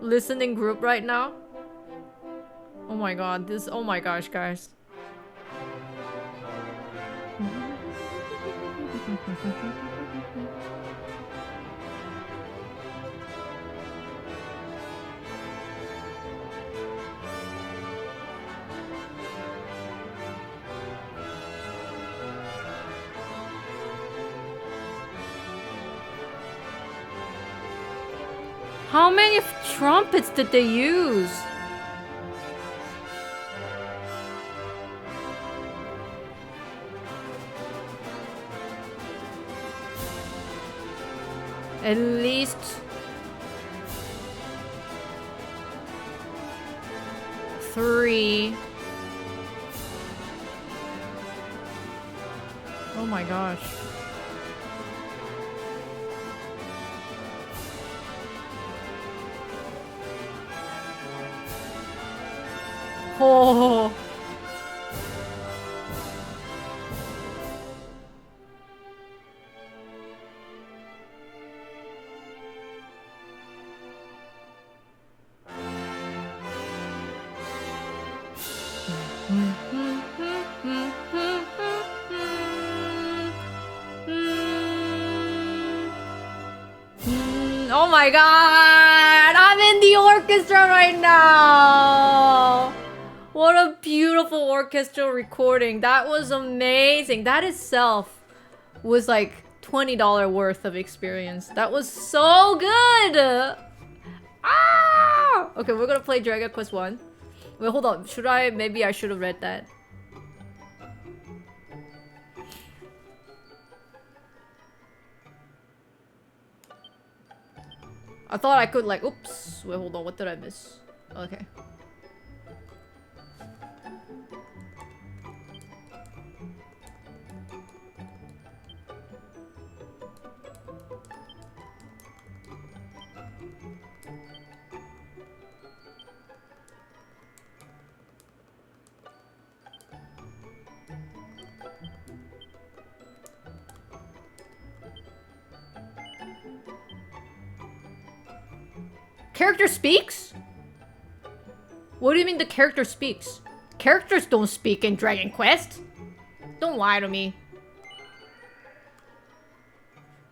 listening group right now. Oh my god, this. Oh my gosh, guys. How many trumpets did they use? At least 3. Oh my gosh. Oh. Oh my god! I'm in the orchestra right now! What a beautiful orchestral recording. That was amazing. That itself was like $20 worth of experience. That was so good! Ah! Okay, we're gonna play Dragon Quest 1. Wait, hold on. Should I? Maybe I should have read that. I thought I could like, oops. Wait, hold on. What did I miss? Okay. Character speaks? What do you mean the character speaks? Characters don't speak in Dragon Quest. Don't lie to me.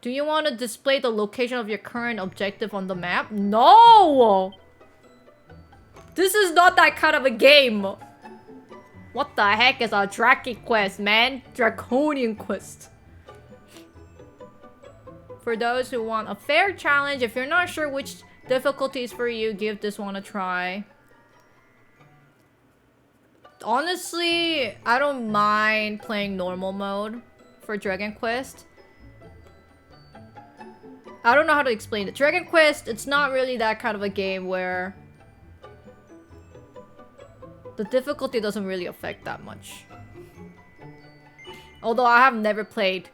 Do you want to display the location of your current objective on the map? No! This is not that kind of a game. What the heck is a Dragon Quest, man? Draconian Quest. For those who want a fair challenge, if you're not sure which difficulties for you, give this one a try. Honestly, I don't mind playing normal mode for Dragon Quest. I don't know how to explain it. Dragon Quest, it's not really that kind of a game where the difficulty doesn't really affect that much. Although I have never played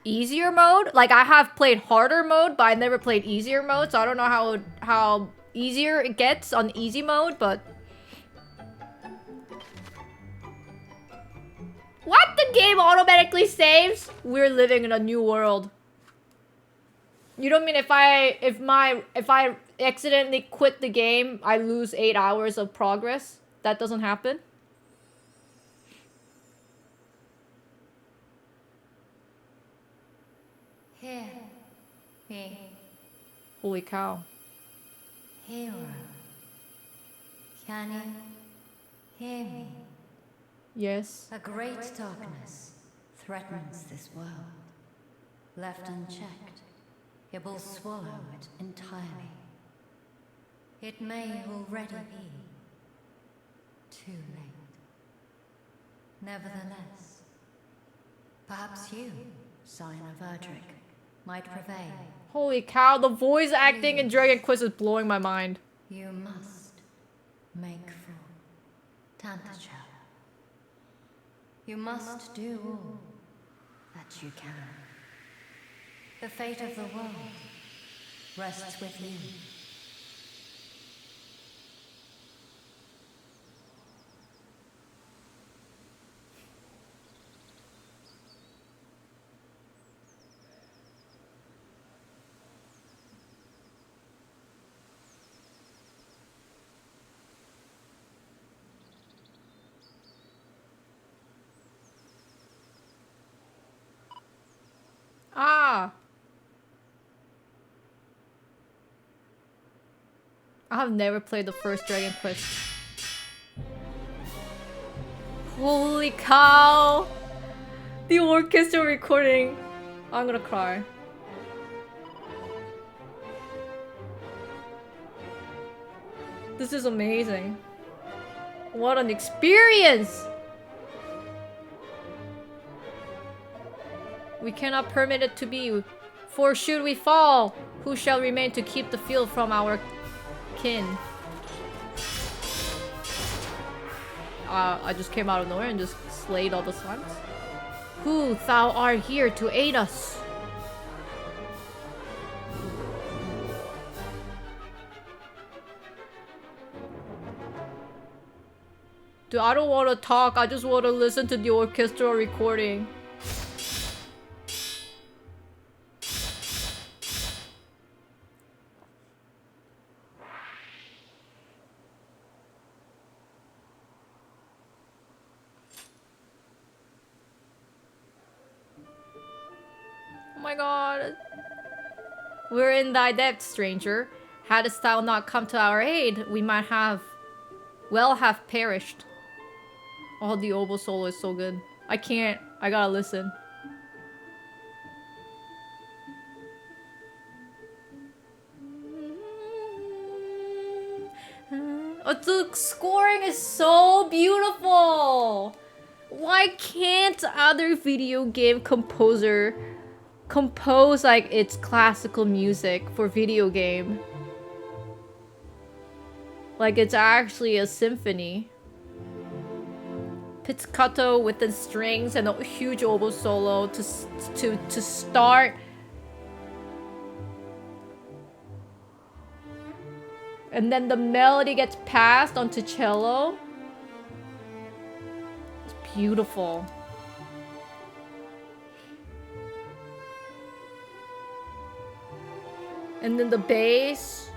easier mode. Like, I have played harder mode, but I never played easier mode, so I don't know how easier it gets on easy mode, but... What? The game automatically saves? We're living in a new world. You don't mean if I accidentally quit the game, I lose 8 hours of progress? That doesn't happen? Hear me. Holy cow. Hero. Can you hear me? Yes. A great darkness threatens this world. Left unchecked, it will swallow it entirely. It may already be too late. Nevertheless, perhaps you, Scion of Erdrick, might prevail. Holy cow, the voice acting in Dragon Quest is blowing my mind. You must make for Tantacha. You must do all that you can. The fate of the world rests with you. I've never played the first Dragon Quest. Holy cow! The orchestra recording. I'm gonna cry. This is amazing. What an experience! We cannot permit it to be. For should we fall, who shall remain to keep the field from our kin? I just came out of nowhere and just slayed all the slimes. Who thou art here to aid us? Dude, I don't want to talk. I just want to listen to the orchestral recording. Oh my god. We're in thy debt, stranger. Hadst thou not come to our aid, we might have perished. Oh, the oboe solo is so good. I can't. I gotta listen. The scoring is so beautiful. Why can't other video game composer compose like its classical music for video game? Like it's actually a symphony. Pizzicato with the strings and a huge oboe solo to start. And then the melody gets passed onto cello. It's beautiful. And then the bass.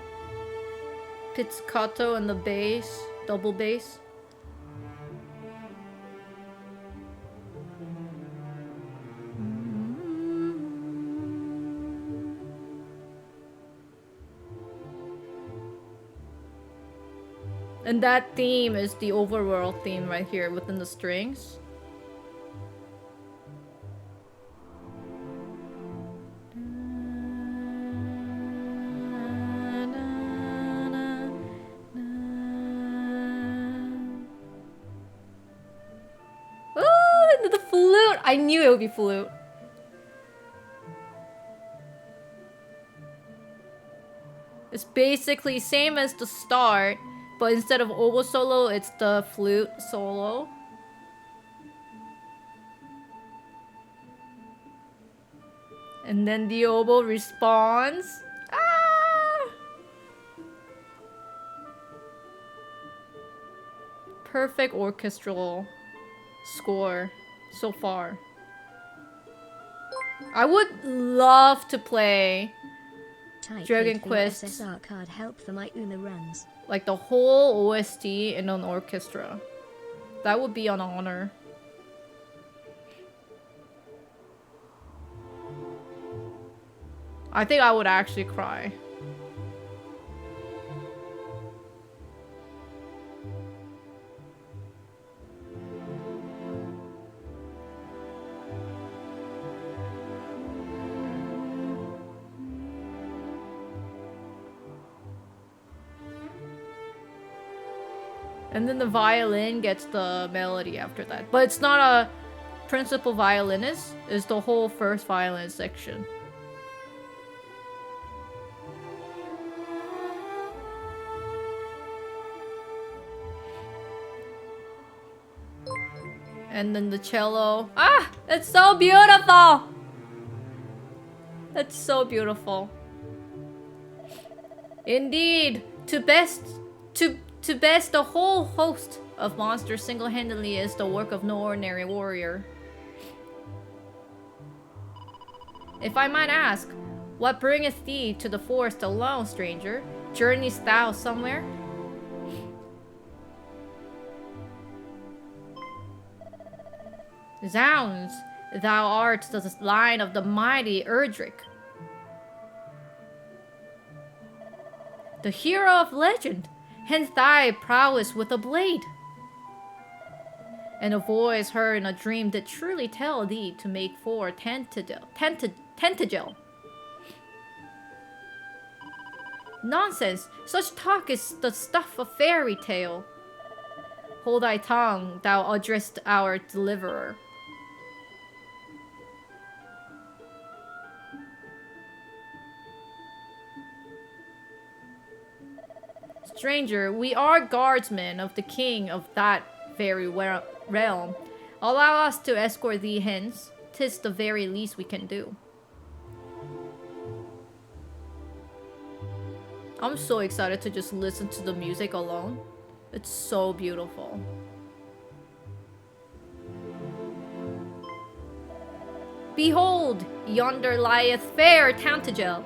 Pizzicato and the bass. Double bass. And that theme is the overworld theme right here within the strings. Oh, the flute! I knew it would be flute. It's basically same as the start. But instead of oboe solo, it's the flute solo. And then the oboe responds. Ah! Perfect orchestral score so far. I would love to play Dragon Quest SSR card help for my Una runs. Like the whole OST in an orchestra. That would be an honor. I think I would actually cry. And then the violin gets the melody after that. But it's not a principal violinist. It's the whole first violin section. And then the cello. Ah! It's so beautiful! It's so beautiful. Indeed! To best the whole host of monsters single-handedly is the work of no ordinary warrior. If I might ask, what bringeth thee to the forest alone, stranger? Journeyest thou somewhere? Zounds, thou art the line of the mighty Erdrick. The hero of legend, hence thy prowess with a blade. And a voice heard in a dream did truly tell thee to make for Tentagel. Nonsense! Such talk is the stuff of fairy tale. Hold thy tongue, thou addressed our deliverer. Stranger, we are guardsmen of the king of that very realm. Allow us to escort thee hence. 'Tis the very least we can do. I'm so excited to just listen to the music alone. It's so beautiful. Behold, yonder lieth fair Tantagel.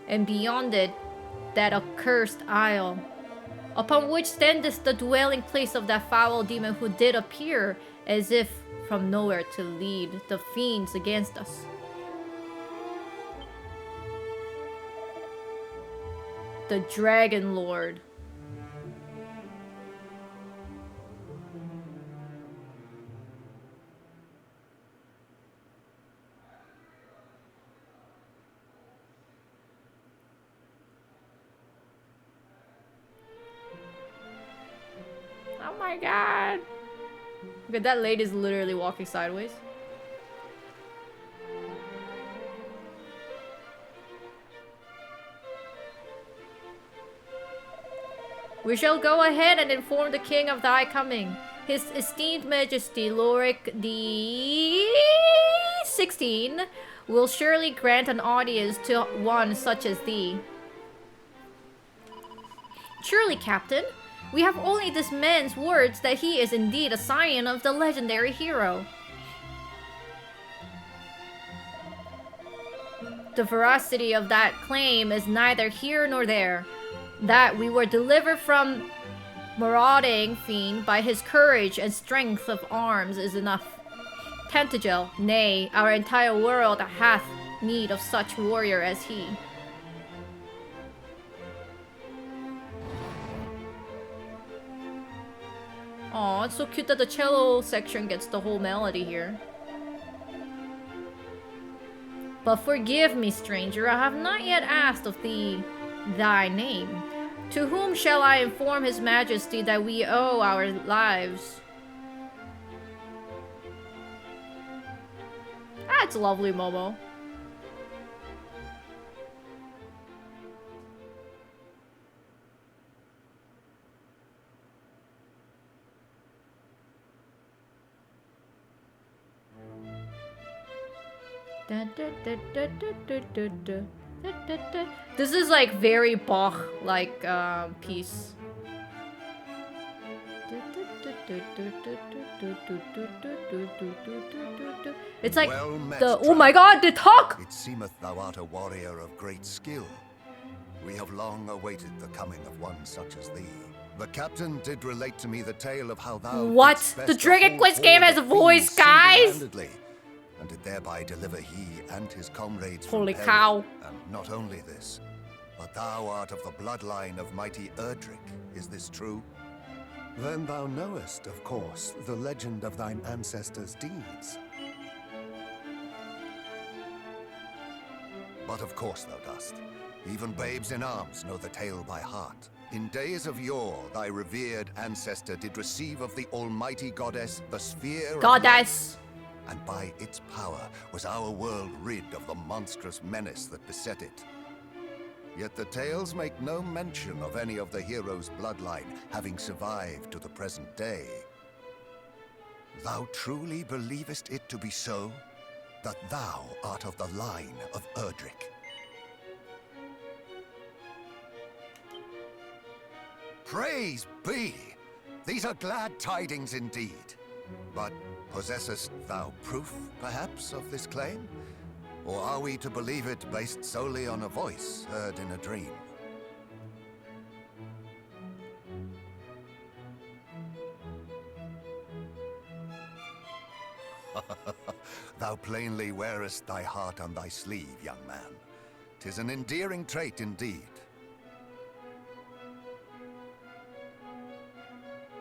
And beyond it, that accursed isle, upon which standeth the dwelling place of that foul demon who did appear as if from nowhere to lead the fiends against us. The Dragon Lord. Oh my god. Look at that lady's literally walking sideways. We shall go ahead and inform the king of thy coming. His esteemed majesty Lorik the 16 will surely grant an audience to one such as thee. Surely, Captain. We have only this man's words that he is indeed a scion of the legendary hero. The veracity of that claim is neither here nor there. That we were delivered from marauding fiend by his courage and strength of arms is enough. Tantagel, nay, our entire world hath need of such warrior as he. Aw, it's so cute that the cello section gets the whole melody here. But forgive me, stranger, I have not yet asked of thee thy name. To whom shall I inform his majesty that we owe our lives? That's lovely, Momo. This is like very Bach like piece. It's like well met, the oh my god, the talk! It seemeth thou art a warrior of great skill. We have long awaited the coming of one such as thee. The captain did relate to me the tale of how thou What? didst The best Dragon whole Quest game horde has a of voice, fiends guys! single-handedly, and did thereby deliver he and his comrades Holy from cow. peril. And not only this, but thou art of the bloodline of mighty Erdrick. Is this true? Then thou knowest, of course, the legend of thine ancestors' deeds. But of course thou dost. Even babes in arms know the tale by heart. In days of yore, thy revered ancestor did receive of the almighty goddess the sphere of Goddess. light, and by its power was our world rid of the monstrous menace that beset it. Yet the tales make no mention of any of the hero's bloodline having survived to the present day. Thou truly believest it to be so? That thou art of the line of Erdrick? Praise be! These are glad tidings indeed. But possessest thou proof, perhaps, of this claim? Or are we to believe it based solely on a voice heard in a dream? Thou plainly wearest thy heart on thy sleeve, young man. 'Tis an endearing trait indeed.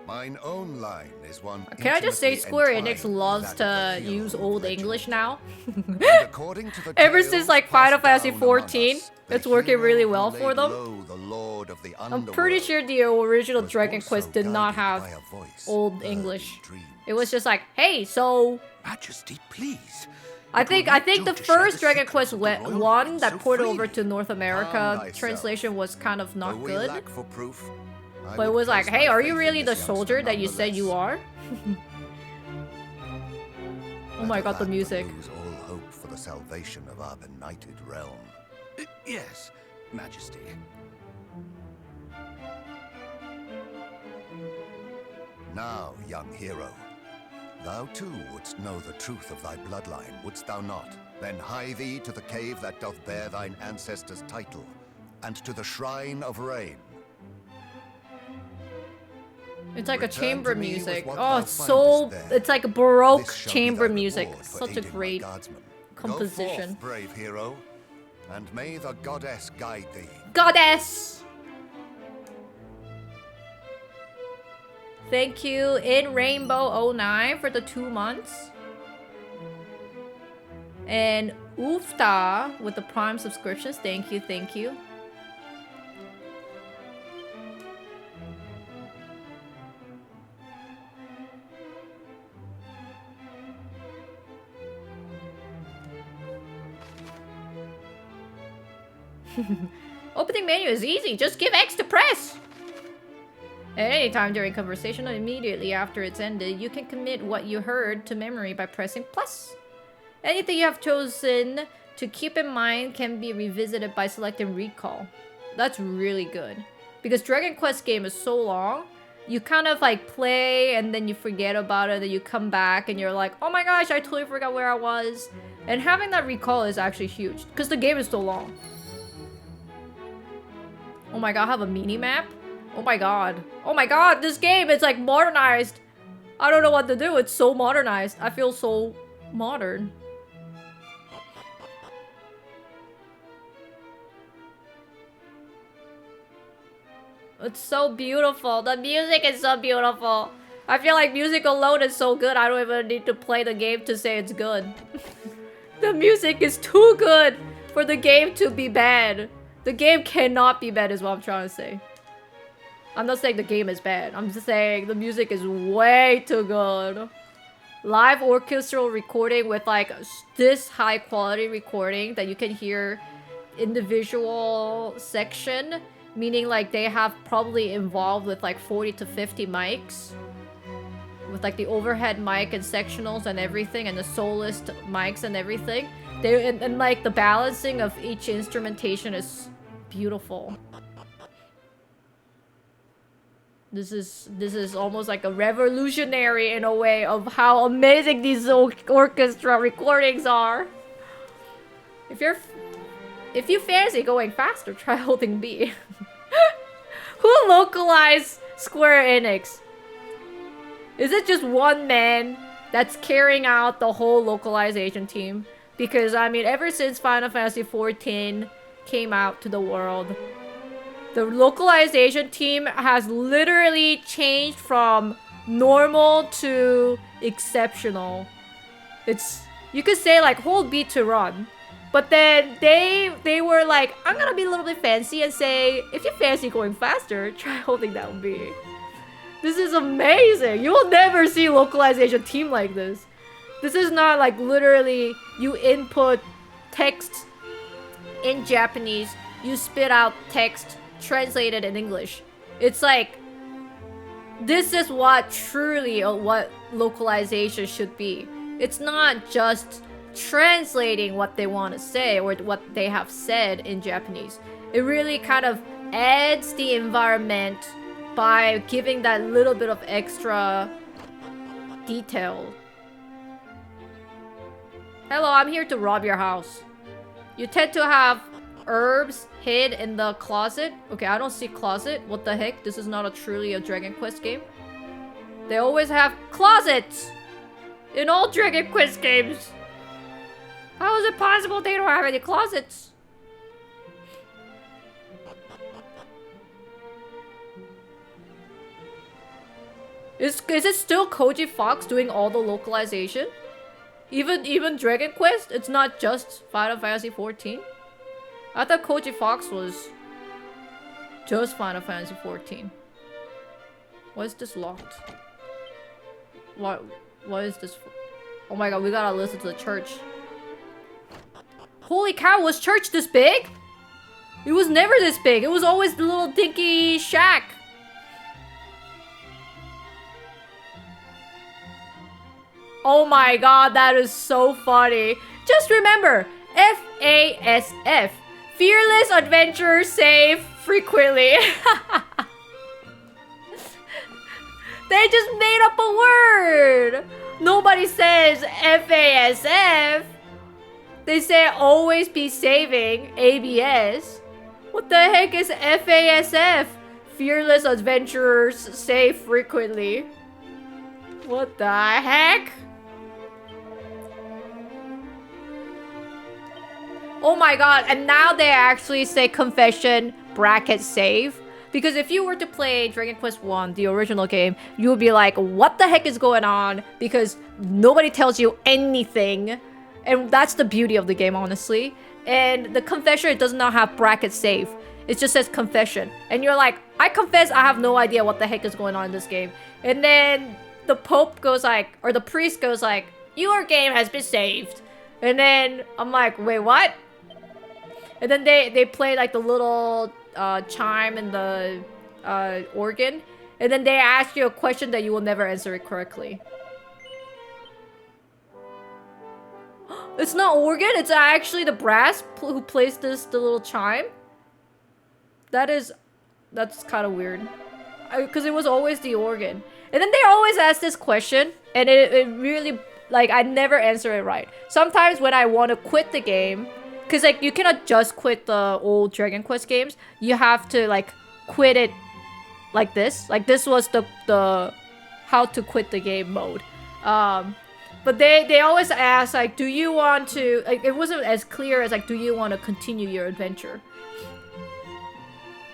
Mine own line is one. Can I just say intimately Square Enix entwined loves with that to of the hero use of old legend. English now? And according to the Ever tales since like Final passed Fantasy down among 14, us, the it's working hero really who well laid for them. low the Lord of the I'm pretty underworld sure the original was Dragon also Quest did not guided have by a voice old heard English. in dreams. It was just like, hey, so Majesty, please. I It will think not the do to share first the Dragon secrets Quest of the royal one line that so ported over freely. to North America thyself. translation was kind of not Though we good. lack for proof, I But it would was like, place hey, my are you faith really in the this youngster soldier that you said you nonetheless. are? Oh my Better god, the that than music. lose all hope for the salvation of our benighted realm. Yes, Majesty. Now, young hero, thou too wouldst know the truth of thy bloodline, wouldst thou not? Then hie thee to the cave that doth bear thine ancestors' title, and to the shrine of rain. It's like a Return chamber to me with music. what Oh, thou it's so... findest there. It's like Baroque This shall be chamber thy music. reward for Such a aiding my great guardsmen. composition. Go forth, brave hero, and may the goddess guide thee. Goddess! Thank you, in Rainbow 09 for the 2 months. And Oofta with the Prime subscriptions. Thank you, thank you. Opening menu is easy. Just give X to press. At any time during conversation or immediately after it's ended, you can commit what you heard to memory by pressing plus. Anything you have chosen to keep in mind can be revisited by selecting recall. That's really good. Because Dragon Quest game is so long, you kind of like play and then you forget about it, and you come back and you're like, oh my gosh, I totally forgot where I was. And having that recall is actually huge because the game is so long. Oh my god, I have a mini map? Oh my god. Oh my god, this game is like modernized. I don't know what to do. It's so modernized. I feel so modern. It's so beautiful. The music is so beautiful. I feel like music alone is so good. I don't even need to play the game to say it's good. The music is too good for the game to be bad. The game cannot be bad is what I'm trying to say. I'm not saying the game is bad. I'm just saying the music is way too good. Live orchestral recording with like this high quality recording that you can hear individual section. Meaning like they have probably involved with like 40 to 50 mics. With like the overhead mic and sectionals and everything and the soloist mics and everything. And like the balancing of each instrumentation is beautiful. This is almost like a revolutionary in a way of how amazing these orchestra recordings are. If you fancy going faster, try holding B. Who localized Square Enix? Is it just one man that's carrying out the whole localization team? Because, I mean, ever since Final Fantasy XIV came out to the world, the localization team has literally changed from normal to exceptional. You could say like hold B to run. But then they were like, I'm gonna be a little bit fancy and say, if you fancy going faster, try holding down B. This is amazing. You will never see localization team like this. This is not like literally you input text in Japanese, you spit out text translated in English. It's like, this is what truly what localization should be. It's not just translating what they want to say or what they have said in Japanese. It really kind of adds the environment by giving that little bit of extra detail. Hello, I'm here to rob your house. You tend to have herbs hid in the closet. Okay, I don't see closet. What the heck? This is not truly a Dragon Quest game. They always have closets In all Dragon Quest games. How is it possible they don't have any closets? Is it still Koji Fox doing all the localization? Even Dragon Quest? It's not just Final Fantasy 14? I thought Koji Fox was just Final Fantasy 14. Why is this locked? What is this for? Oh my god, we gotta listen to the church. Holy cow, was church this big? It was never this big. It was always the little dinky shack. Oh my god, that is so funny. Just remember, FASF. Fearless Adventurers Save Frequently. They just made up a word. Nobody says FASF. They say always be saving, ABS. What the heck is FASF? Fearless Adventurers Save Frequently. What the heck? Oh my god, and now they actually say confession bracket save. Because if you were to play Dragon Quest 1, the original game, you would be like, what the heck is going on? Because nobody tells you anything. And that's the beauty of the game, honestly. And the confession, it does not have bracket save. It just says confession. And you're like, I confess I have no idea what the heck is going on in this game. And then the Pope goes like, or the priest goes like, your game has been saved. And then I'm like, wait, what? And then they play like the little chime and the organ. And then they ask you a question that you will never answer it correctly. It's not organ, it's actually the brass who plays the little chime. That's kind of weird. Because it was always the organ. And then they always ask this question. And it really, like, I never answer it right. Sometimes when I want to quit the game, because, like, you cannot just quit the old Dragon Quest games. You have to, like, quit it like this. Like, this was the how to quit the game mode. But they always ask, like, do you want to... Like, it wasn't as clear as, like, do you want to continue your adventure?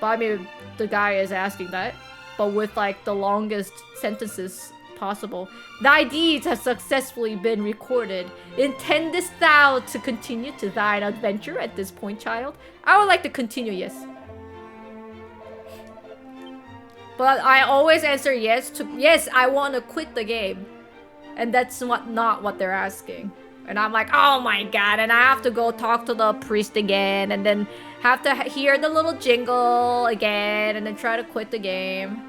But, I mean, the guy is asking that. But with, like, the longest sentences possible. Thy deeds have successfully been recorded. Intendest thou to continue to thine adventure at this point, child? I would like to continue, yes. But I always answer yes to... Yes, I want to quit the game. And that's not what they're asking. And I'm like, oh my god. And I have to go talk to the priest again. And then have to hear the little jingle again. And then try to quit the game.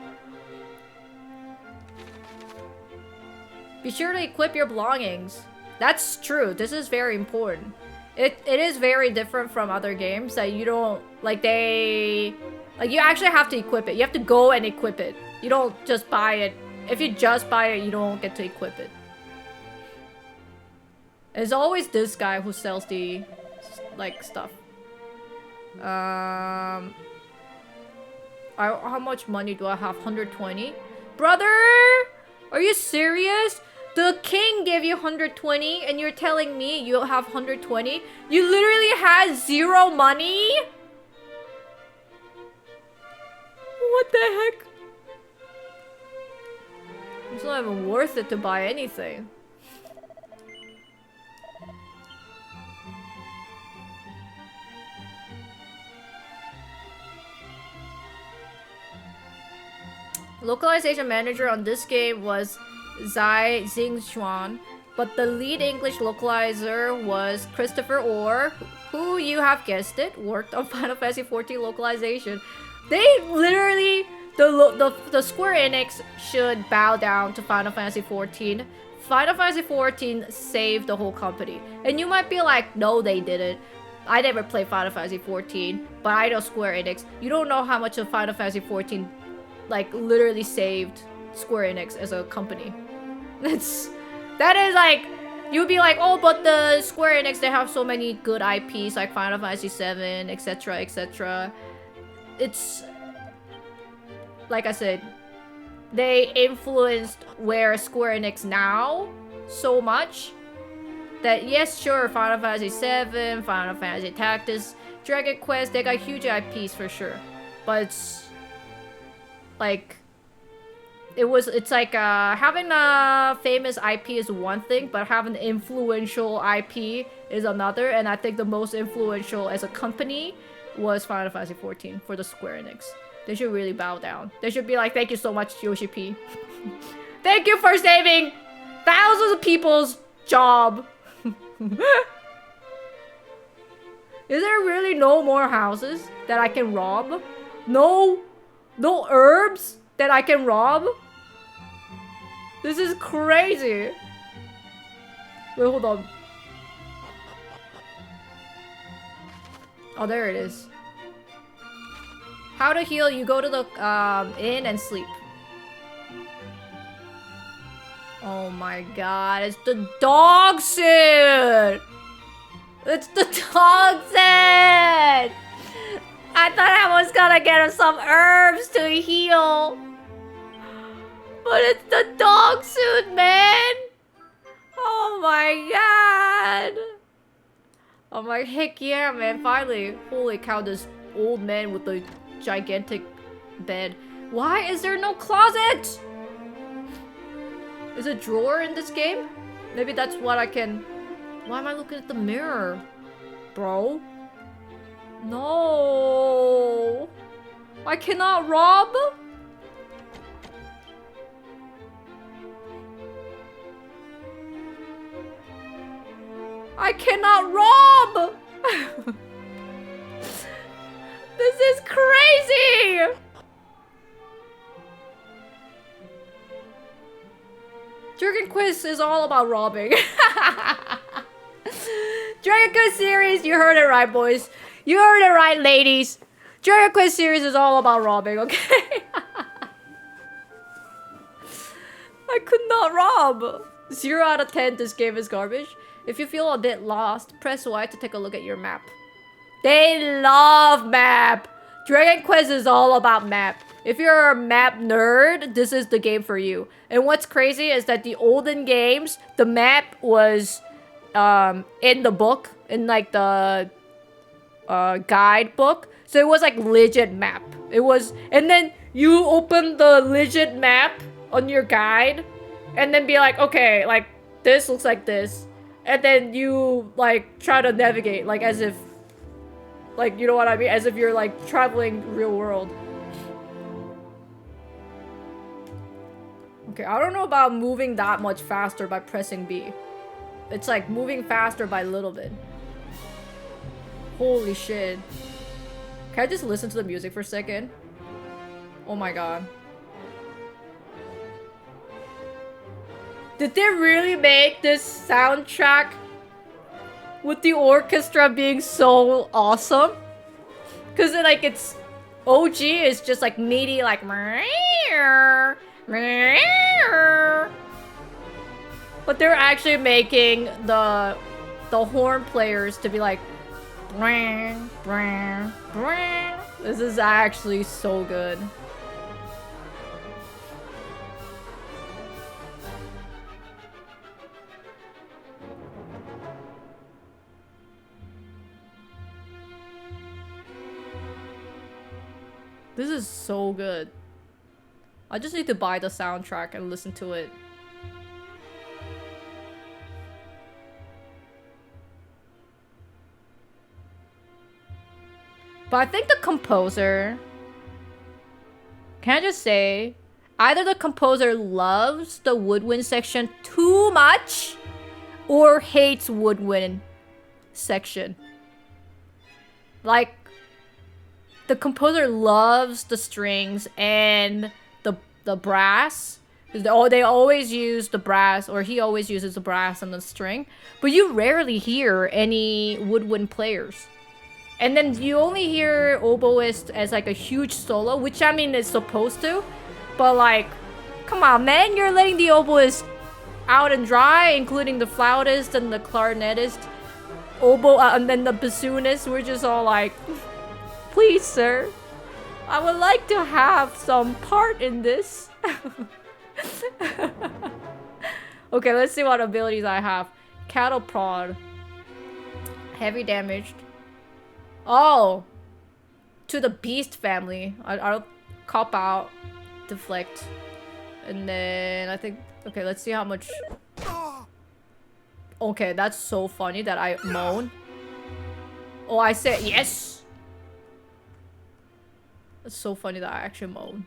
Be sure to equip your belongings. That's true. This is very important. It is very different from other games that you don't... Like, you actually have to equip it. You have to go and equip it. You don't just buy it. If you just buy it, you don't get to equip it. There's always this guy who sells the, like, stuff. How much money do I have? 120? Brother! Are you serious? The king gave you 120 and you're telling me you have 120? You literally had 0 money? What the heck? It's not even worth it to buy anything. Localization manager on this game was Zai Xingxuan, but the lead English localizer was Christopher Orr, who, you have guessed it, worked on Final Fantasy XIV localization. They literally... The Square Enix should bow down to Final Fantasy XIV. Final Fantasy XIV saved the whole company. And you might be like, no, they didn't. I never played Final Fantasy XIV, but I know Square Enix. You don't know how much of Final Fantasy XIV, like, literally saved Square Enix as a company. That is like, you'd be like, oh, but the Square Enix, they have so many good IPs like Final Fantasy VII, etc., etc. It's... Like I said, they influenced where Square Enix now so much that yes, sure, Final Fantasy 7, Final Fantasy Tactics, Dragon Quest, they got huge IPs for sure. But it's like it's like having a famous IP is one thing, but having influential IP is another. And I think the most influential as a company was Final Fantasy 14 for the Square Enix. They should really bow down. They should be like, thank you so much, Yoshi P. Thank you for saving thousands of people's job. Is there really no more houses that I can rob? No herbs that I can rob? This is crazy. Wait, hold on. Oh, there it is. How to heal, you go to the inn and sleep. Oh my god, it's the dog suit! It's the dog suit! I thought I was gonna get him some herbs to heal. But it's the dog suit, man! Oh my god! I'm like, heck yeah, man, finally. Holy cow, this old man with the gigantic bed. Why is there no closet? Is a drawer in this game? Maybe that's what I can... Why am I looking at the mirror? Bro? No! I cannot rob? I cannot rob! This is crazy! Dragon Quest is all about robbing. Dragon Quest series, you heard it right, boys. You heard it right, ladies. Dragon Quest series is all about robbing, okay? I could not rob. 0 out of 10, this game is garbage. If you feel a bit lost, press Y to take a look at your map. They love map. Dragon Quest is all about map. If you're a map nerd, this is the game for you. And what's crazy is that the olden games, the map was in the book, in like the guidebook. So it was like legit map. It was, and then you open the legit map on your guide, and then be like, okay, like this looks like this, and then you like try to navigate like as if, like, you know what I mean, as if you're like traveling real world. Okay, I don't know about moving that much faster by pressing B. It's like moving faster by a little bit. Holy shit. Can I just listen to the music for a second? Oh my god. Did they really make this soundtrack with the orchestra being so awesome? Cause it, like, it's OG is just like meaty, like but they're actually making the horn players to be like this is actually so good. This is so good. I just need to buy the soundtrack and listen to it. But I think the composer... Can I just say... Either the composer loves the woodwind section too much, or hates woodwind section. Like... The composer loves the strings and the brass. They always use the brass, or he always uses the brass and the string. But you rarely hear any woodwind players. And then you only hear oboist as like a huge solo, which I mean is supposed to. But like, come on man, you're letting the oboist out and dry, including the flautist and the clarinetist. And then the bassoonist, we're just all like... Please, sir. I would like to have some part in this. Okay, let's see what abilities I have. Cattle prod. Heavy damaged. Oh! To the beast family. I'll cop out. Deflect. And then I think... Okay, let's see how much... Okay, that's so funny that I moan. Oh, I said yes! It's so funny that I actually moan.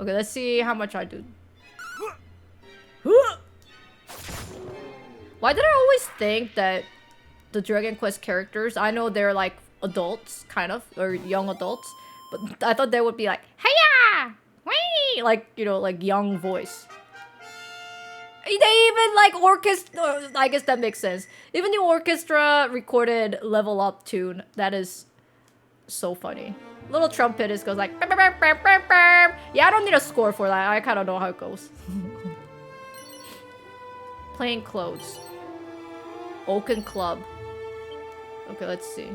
Okay, let's see how much I do. Why did I always think that the Dragon Quest characters, I know they're like adults, kind of, or young adults, but I thought they would be like, hiya! Wee! Like, you know, like young voice. They even like orchestra, I guess that makes sense. Even the orchestra recorded Level Up tune, that is so funny. Little trumpet is goes like, burp, burp, burp, burp, burp. Yeah, I don't need a score for that, I kind of know how it goes. Plain clothes. Oaken Club. Okay, let's see.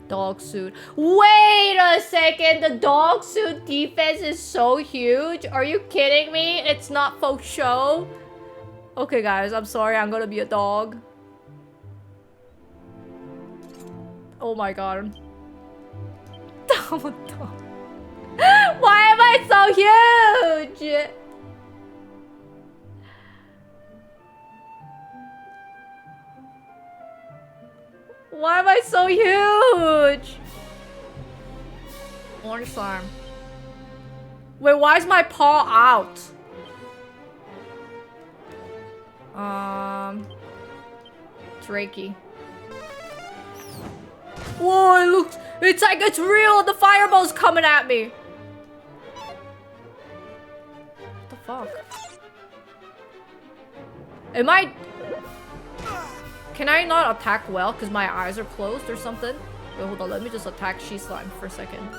Dog suit. Wait a second, the dog suit defense is so huge. Are you kidding me? It's not for show. Okay, guys, I'm sorry. I'm gonna be a dog. Oh my god. Why am I so huge? Why am I so huge? Orange farm. Wait, why is my paw out? Drakey. Whoa, it looks... It's like it's real! The fireball's coming at me! What the fuck? Am I... Can I not attack well because my eyes are closed or something? Wait, hold on. Let me just attack She-Slime for a second.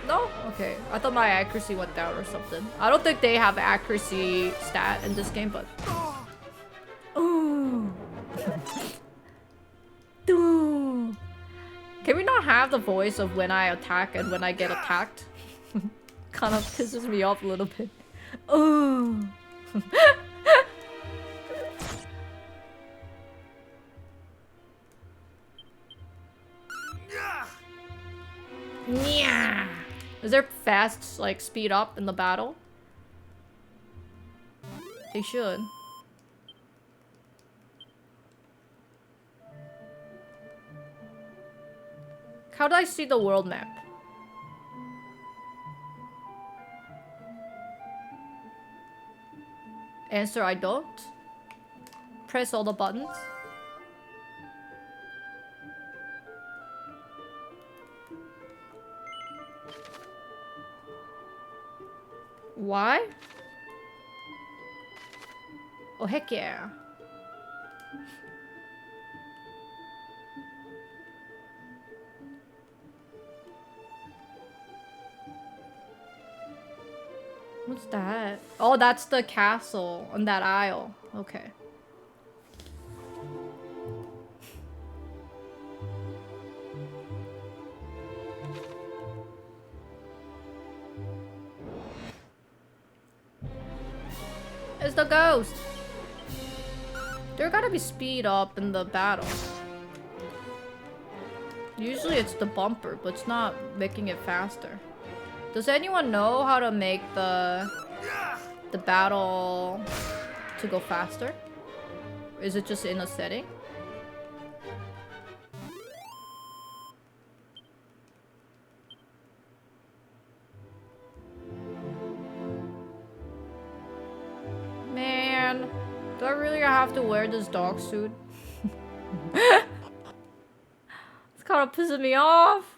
No? Okay. I thought my accuracy went down or something. I don't think they have accuracy stat in this game, but... Ooh. Ooh. Can we not have the voice of when I attack and when I get attacked? Kind of pisses me off a little bit. Ooh. Yeah. Is there fast, like, speed up in the battle? They should. How do I see the world map? Answer, I don't. Press all the buttons. Why? Oh, heck yeah. What's that? Oh, that's the castle on that aisle. Okay. It's the ghost. There gotta be speed up in the battle. Usually it's the bumper, but it's not making it faster. Does anyone know how to make the battle to go faster? Is it just in a setting? Man, do I really have to wear this dog suit? It's kind of pissing me off.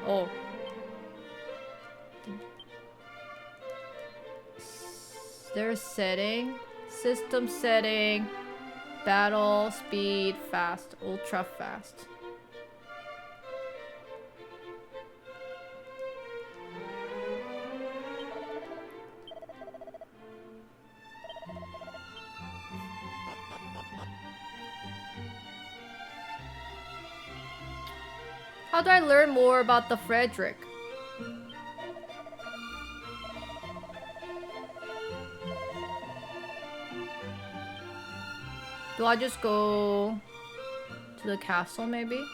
Oh. There's setting. System setting. Battle, speed, fast, ultra fast. How do I learn more about the Frederick? Do I just go to the castle, maybe?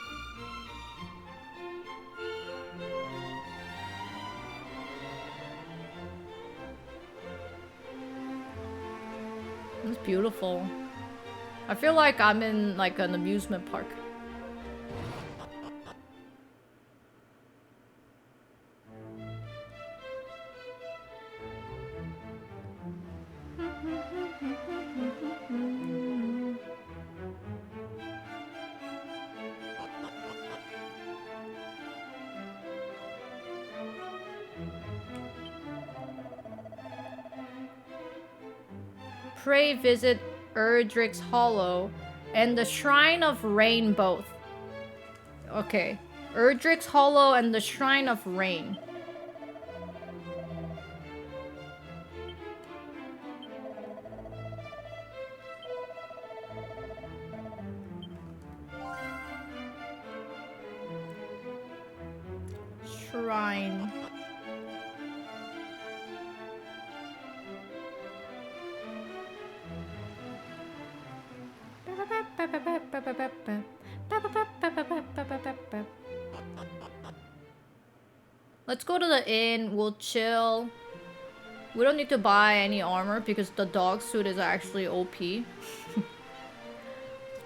It's beautiful. I feel like I'm in like an amusement park. Pray visit Erdrick's Hollow and the Shrine of Rain both. Okay. Erdrick's Hollow and the Shrine of Rain. Shrine. Let's go to the inn. We'll chill. We don't need to buy any armor because the dog suit is actually OP.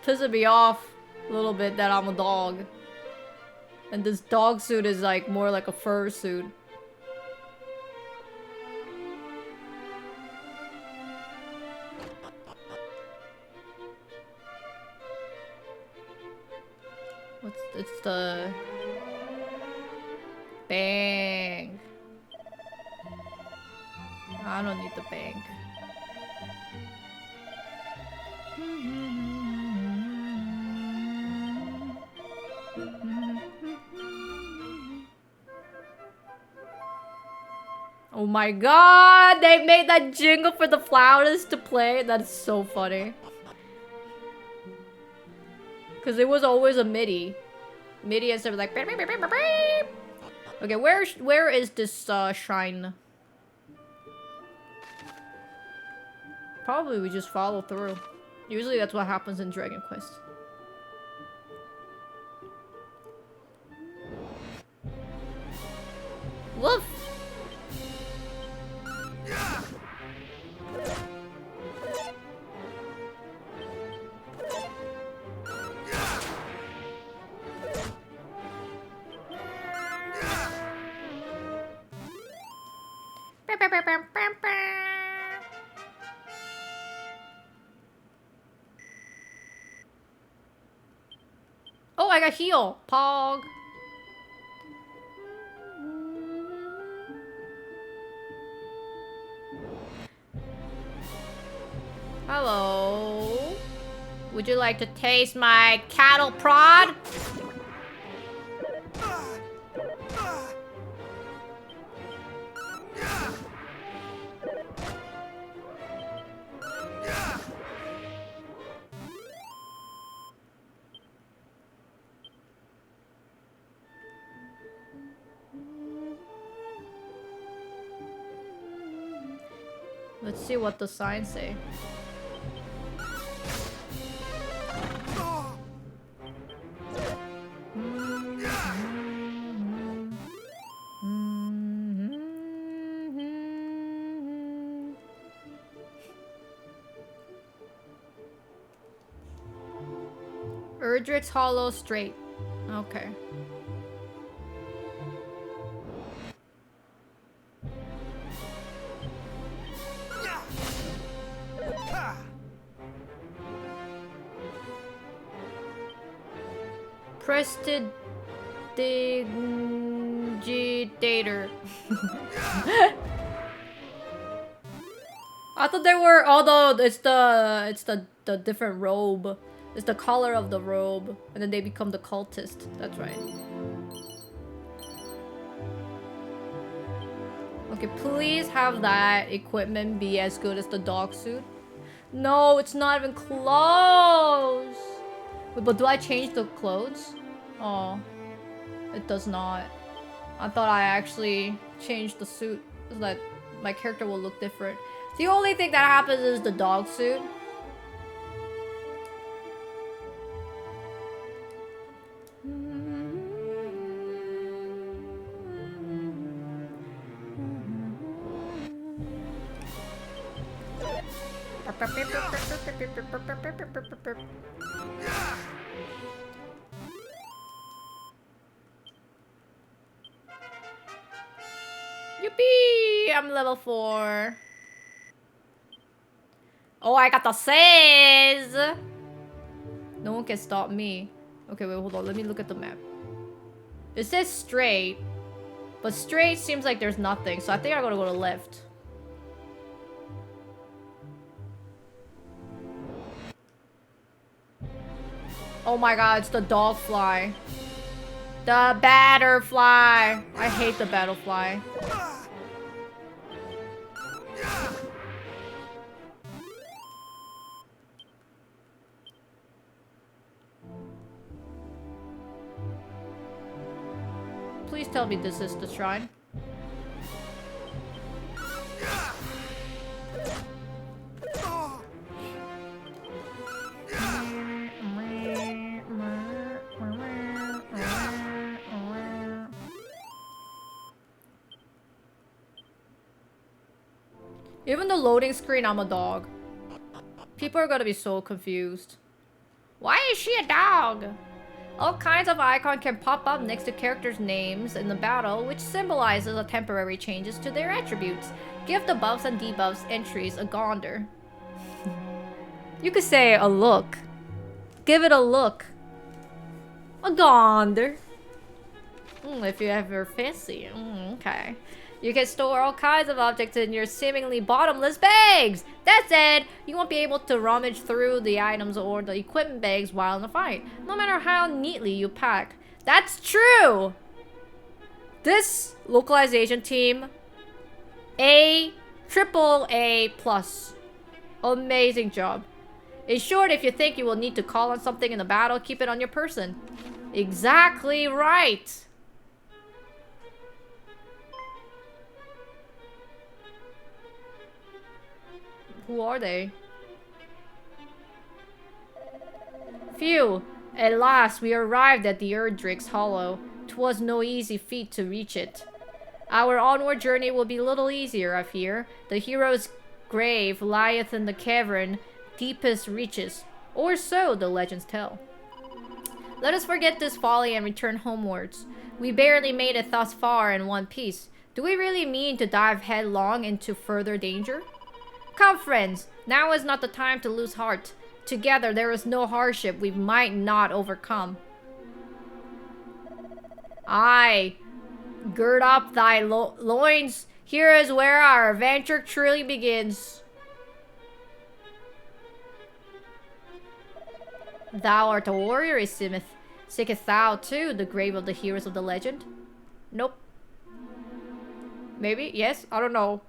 Pissing me off a little bit that I'm a dog. And this dog suit is like more like a fur suit. It's the bank. I don't need the bank. Oh my god, they made that jingle for the flautist to play. That is so funny. Because it was always a MIDI. MIDI instead of like... Beep, beep, beep, beep, beep. Okay, where is this shrine? Probably we just follow through. Usually that's what happens in Dragon Quest. Woof! Oh, I got heal. Pog. Hello. Would you like to taste my cattle prod? Let's see what the signs say. Erdrick's Hollow Strait. Okay. Prestidigitator. I thought they were, although it's the different robe. It's the color of the robe, and then they become the cultist. That's right. Okay, please have that equipment be as good as the dog suit. No, it's not even close. Wait, but do I change the clothes? Oh. It does not. I thought I actually changed the suit so that my character will look different. The only thing that happens is the dog suit. Yippee! I'm level 4. Oh, I got the says. No one can stop me. Okay, wait, hold on. Let me look at the map. It says straight. But straight seems like there's nothing. So I think I'm gonna go to left. Oh my god, it's the dog fly. The batterfly. I hate the battlefly. Please tell me this is the shrine. Even the loading screen, I'm a dog. People are gonna be so confused. Why is she a dog? All kinds of icons can pop up next to characters' names in the battle, which symbolizes the temporary changes to their attributes. Give the buffs and debuffs entries a gander. You could say a look. Give it a look. A gander. If you ever fancy. Okay. You can store all kinds of objects in your seemingly bottomless bags! That said, you won't be able to rummage through the items or the equipment bags while in the fight, no matter how neatly you pack. That's true! This localization team, triple A plus. Amazing job. In short, if you think you will need to call on something in the battle, keep it on your person. Exactly right! Who are they? Phew! At last, we arrived at the Erdrick's Hollow. 'Twas no easy feat to reach it. Our onward journey will be a little easier, I fear. The hero's grave lieth in the cavern deepest reaches. Or so the legends tell. Let us forget this folly and return homewards. We barely made it thus far in one piece. Do we really mean to dive headlong into further danger? Come, friends, now is not the time to lose heart. Together there is no hardship we might not overcome. Aye, gird up thy loins. Here is where our adventure truly begins. Thou art a warrior, Isimith. Seekest thou too the grave of the heroes of the legend? Nope. Maybe? Yes? I don't know.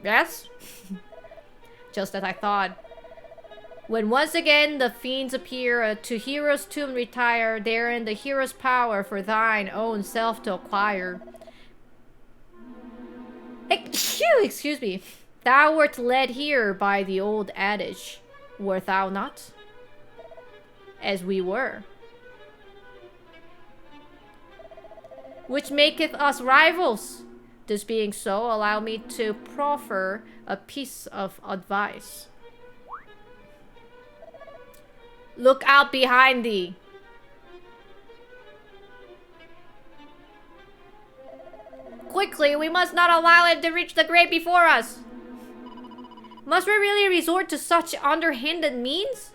Yes? Just as I thought. When once again the fiends appear, to hero's tomb retire, therein the hero's power for thine own self to acquire. Excuse me. Thou wert led here by the old adage, wert thou not? As we were. Which maketh us rivals. This being so, allow me to proffer a piece of advice. Look out behind thee. Quickly, we must not allow him to reach the grave before us. Must we really resort to such underhanded means?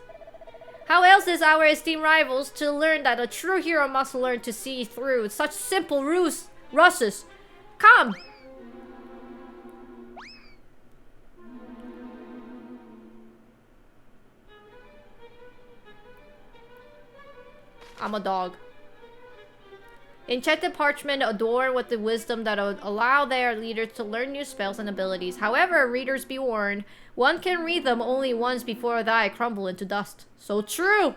How else is our esteemed rivals to learn that a true hero must learn to see through such simple ruses? Come! I'm a dog. Enchanted parchment adorned with the wisdom that would allow their leaders to learn new spells and abilities. However, readers be warned, one can read them only once before they crumble into dust. So true!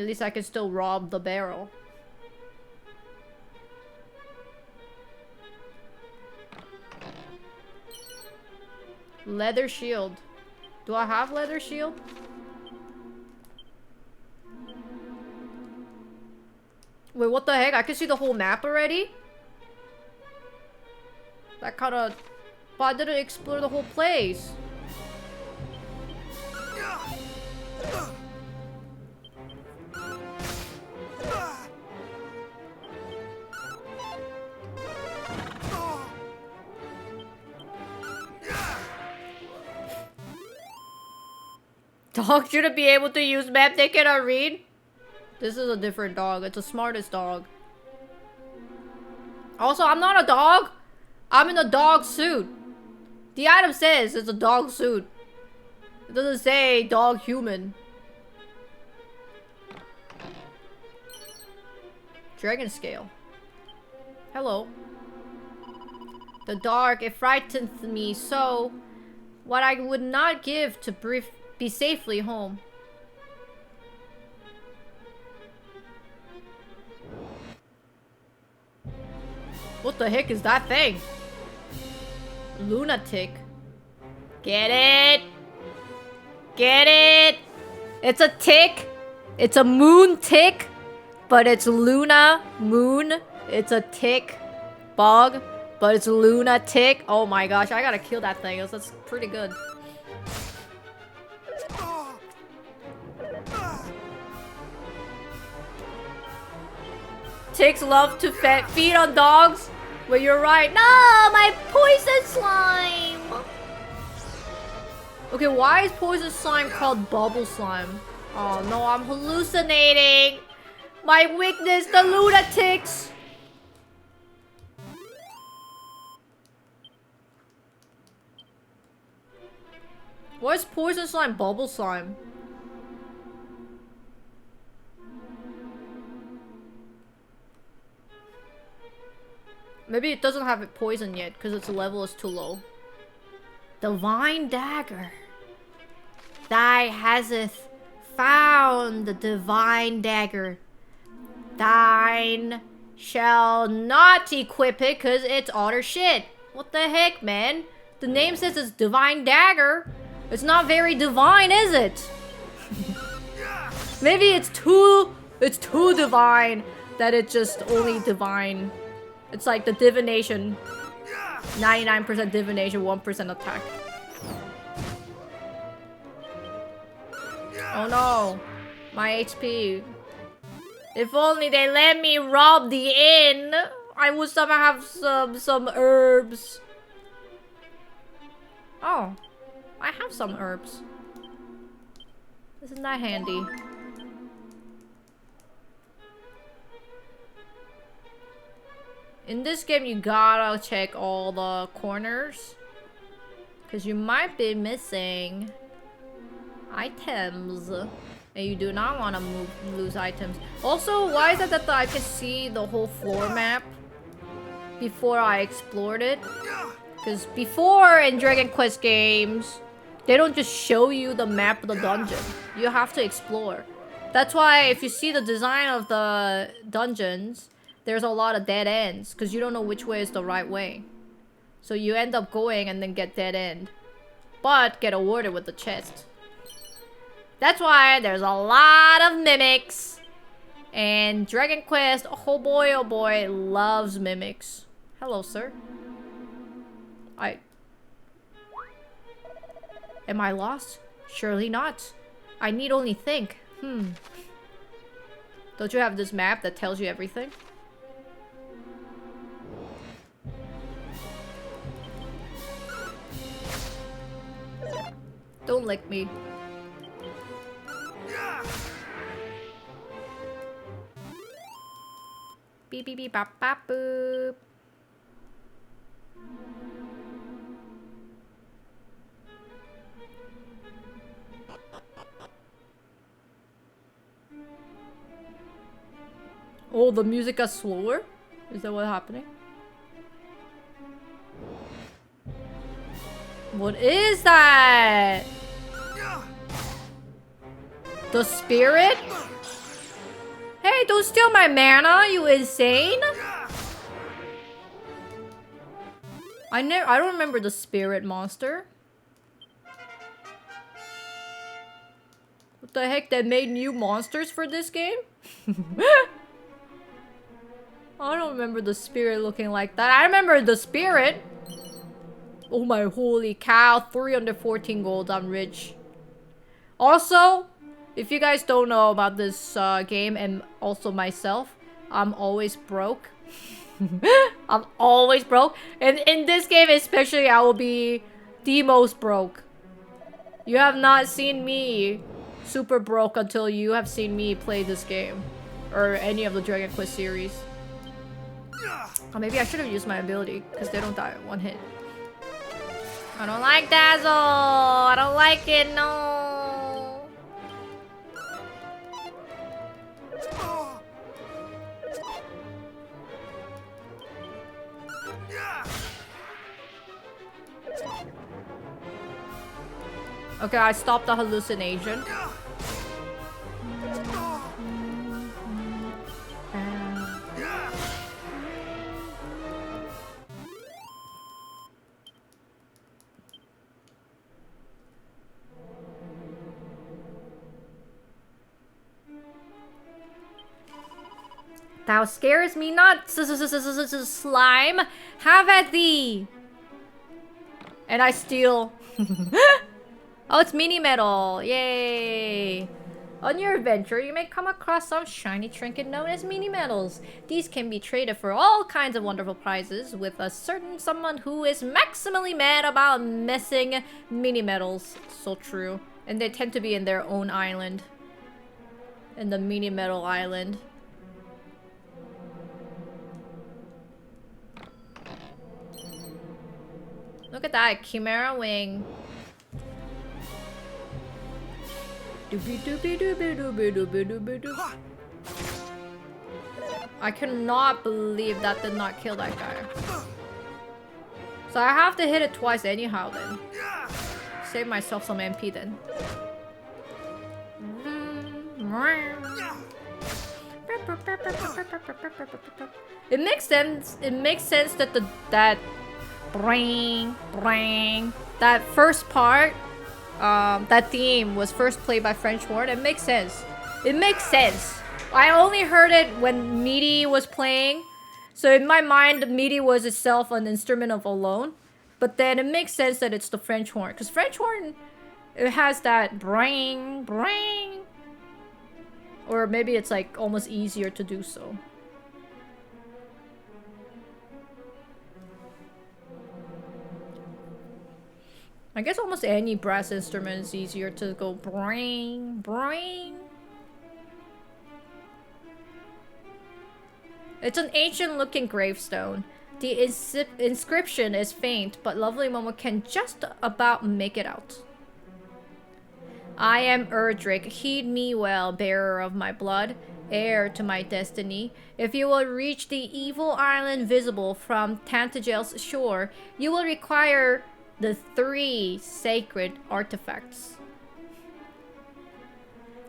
At least I can still rob the barrel. Leather shield. Do I have leather shield? Wait, what the heck? I can see the whole map already? That kinda... But I didn't explore the whole place. Dog shouldn't be able to use map, they cannot read. This is a different dog. It's the smartest dog. Also, I'm not a dog. I'm in a dog suit. The item says it's a dog suit. It doesn't say dog human. Dragon scale. Hello. The dark, it frightens me so. What I would not give to be safely home. What the heck is that thing? Lunatic. Get it? Get it? It's a tick. It's a moon tick. But it's Luna moon. It's a tick bug. But it's lunatic. Oh my gosh, I gotta kill that thing. That's pretty good. Ticks love to feed on dogs. Well, you're right. No, my poison slime. Okay, why is poison slime called bubble slime? Oh no, I'm hallucinating. My weakness, the lunatics. Why is poison slime bubble slime? Maybe it doesn't have it poison yet because its level is too low. Divine dagger. Thou haseth found the divine dagger. Thine shall not equip it because it's utter shit. What the heck, man? The name says it's divine dagger. It's not very divine, is it? Maybe it's too divine that it's just only divine. It's like the divination. 99% divination, 1% attack. Oh no. My HP. If only they let me rob the inn. I would somehow have some herbs. Oh. I have some herbs. Isn't that handy? In this game, you gotta check all the corners. Because you might be missing items. And you do not want to lose items. Also, why is it that I can see the whole floor map before I explored it? Because before in Dragon Quest games, they don't just show you the map of the dungeon. You have to explore. That's why if you see the design of the dungeons, there's a lot of dead ends because you don't know which way is the right way. So you end up going and then get dead end. But get awarded with the chest. That's why there's a lot of mimics. And Dragon Quest, oh boy, loves mimics. Hello, sir. Am I lost? Surely not. I need only think. Don't you have this map that tells you everything? Don't lick me. Beep beep beep bop bop boop. Oh, the music got slower? Is that what's happening? What is that? The spirit? Hey, don't steal my mana, you insane? I don't remember the spirit monster. What the heck, they made new monsters for this game? I don't remember the spirit looking like that. I remember the spirit. Oh my holy cow, 314 gold, I'm rich. Also, if you guys don't know about this game and also myself, I'm always broke. I'm always broke. And in this game especially, I will be the most broke. You have not seen me super broke until you have seen me play this game. Or any of the Dragon Quest series. Or maybe I should have used my ability, because they don't die one hit. I don't like Dazzle! I don't like it, no! Okay, I stopped the hallucination. Thou scares me not, slime. Have at thee. And I steal. Oh, it's mini metal. Yay. On your adventure, you may come across some shiny trinket known as mini metals. These can be traded for all kinds of wonderful prizes with a certain someone who is maximally mad about missing mini metals. So true. And they tend to be in their own island. In the mini metal island. Look at that, Chimera Wing. I cannot believe that did not kill that guy. So I have to hit it twice anyhow then. Save myself some MP then. It makes sense. It makes sense that that first part, that theme was first played by French horn. It makes sense. It makes sense. I only heard it when MIDI was playing, so in my mind, MIDI was itself an instrument of alone. But then it makes sense that it's the French horn, because French horn, it has that bring, or maybe it's like almost easier to do so. I guess almost any brass instrument is easier to go bring. It's an ancient looking gravestone. The inscription is faint, but lovely Momo can just about make it out. I am Erdrick, heed me well, bearer of my blood, heir to my destiny. If you will reach the evil island visible from Tantagel's shore, you will require the 3 sacred artifacts.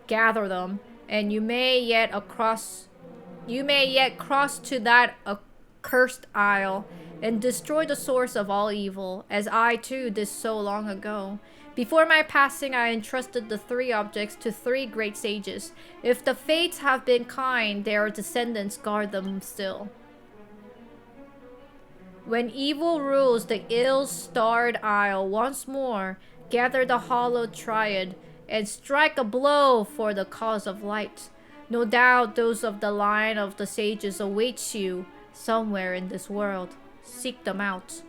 Gather them, and you may yet cross to that accursed isle and destroy the source of all evil, as I too did so long ago. Before my passing, I entrusted the 3 objects to 3 great sages. If the fates have been kind, their descendants guard them still. When evil rules the ill-starred isle once more, gather the hallowed triad and strike a blow for the cause of light. No doubt those of the line of the sages await you somewhere in this world. Seek them out.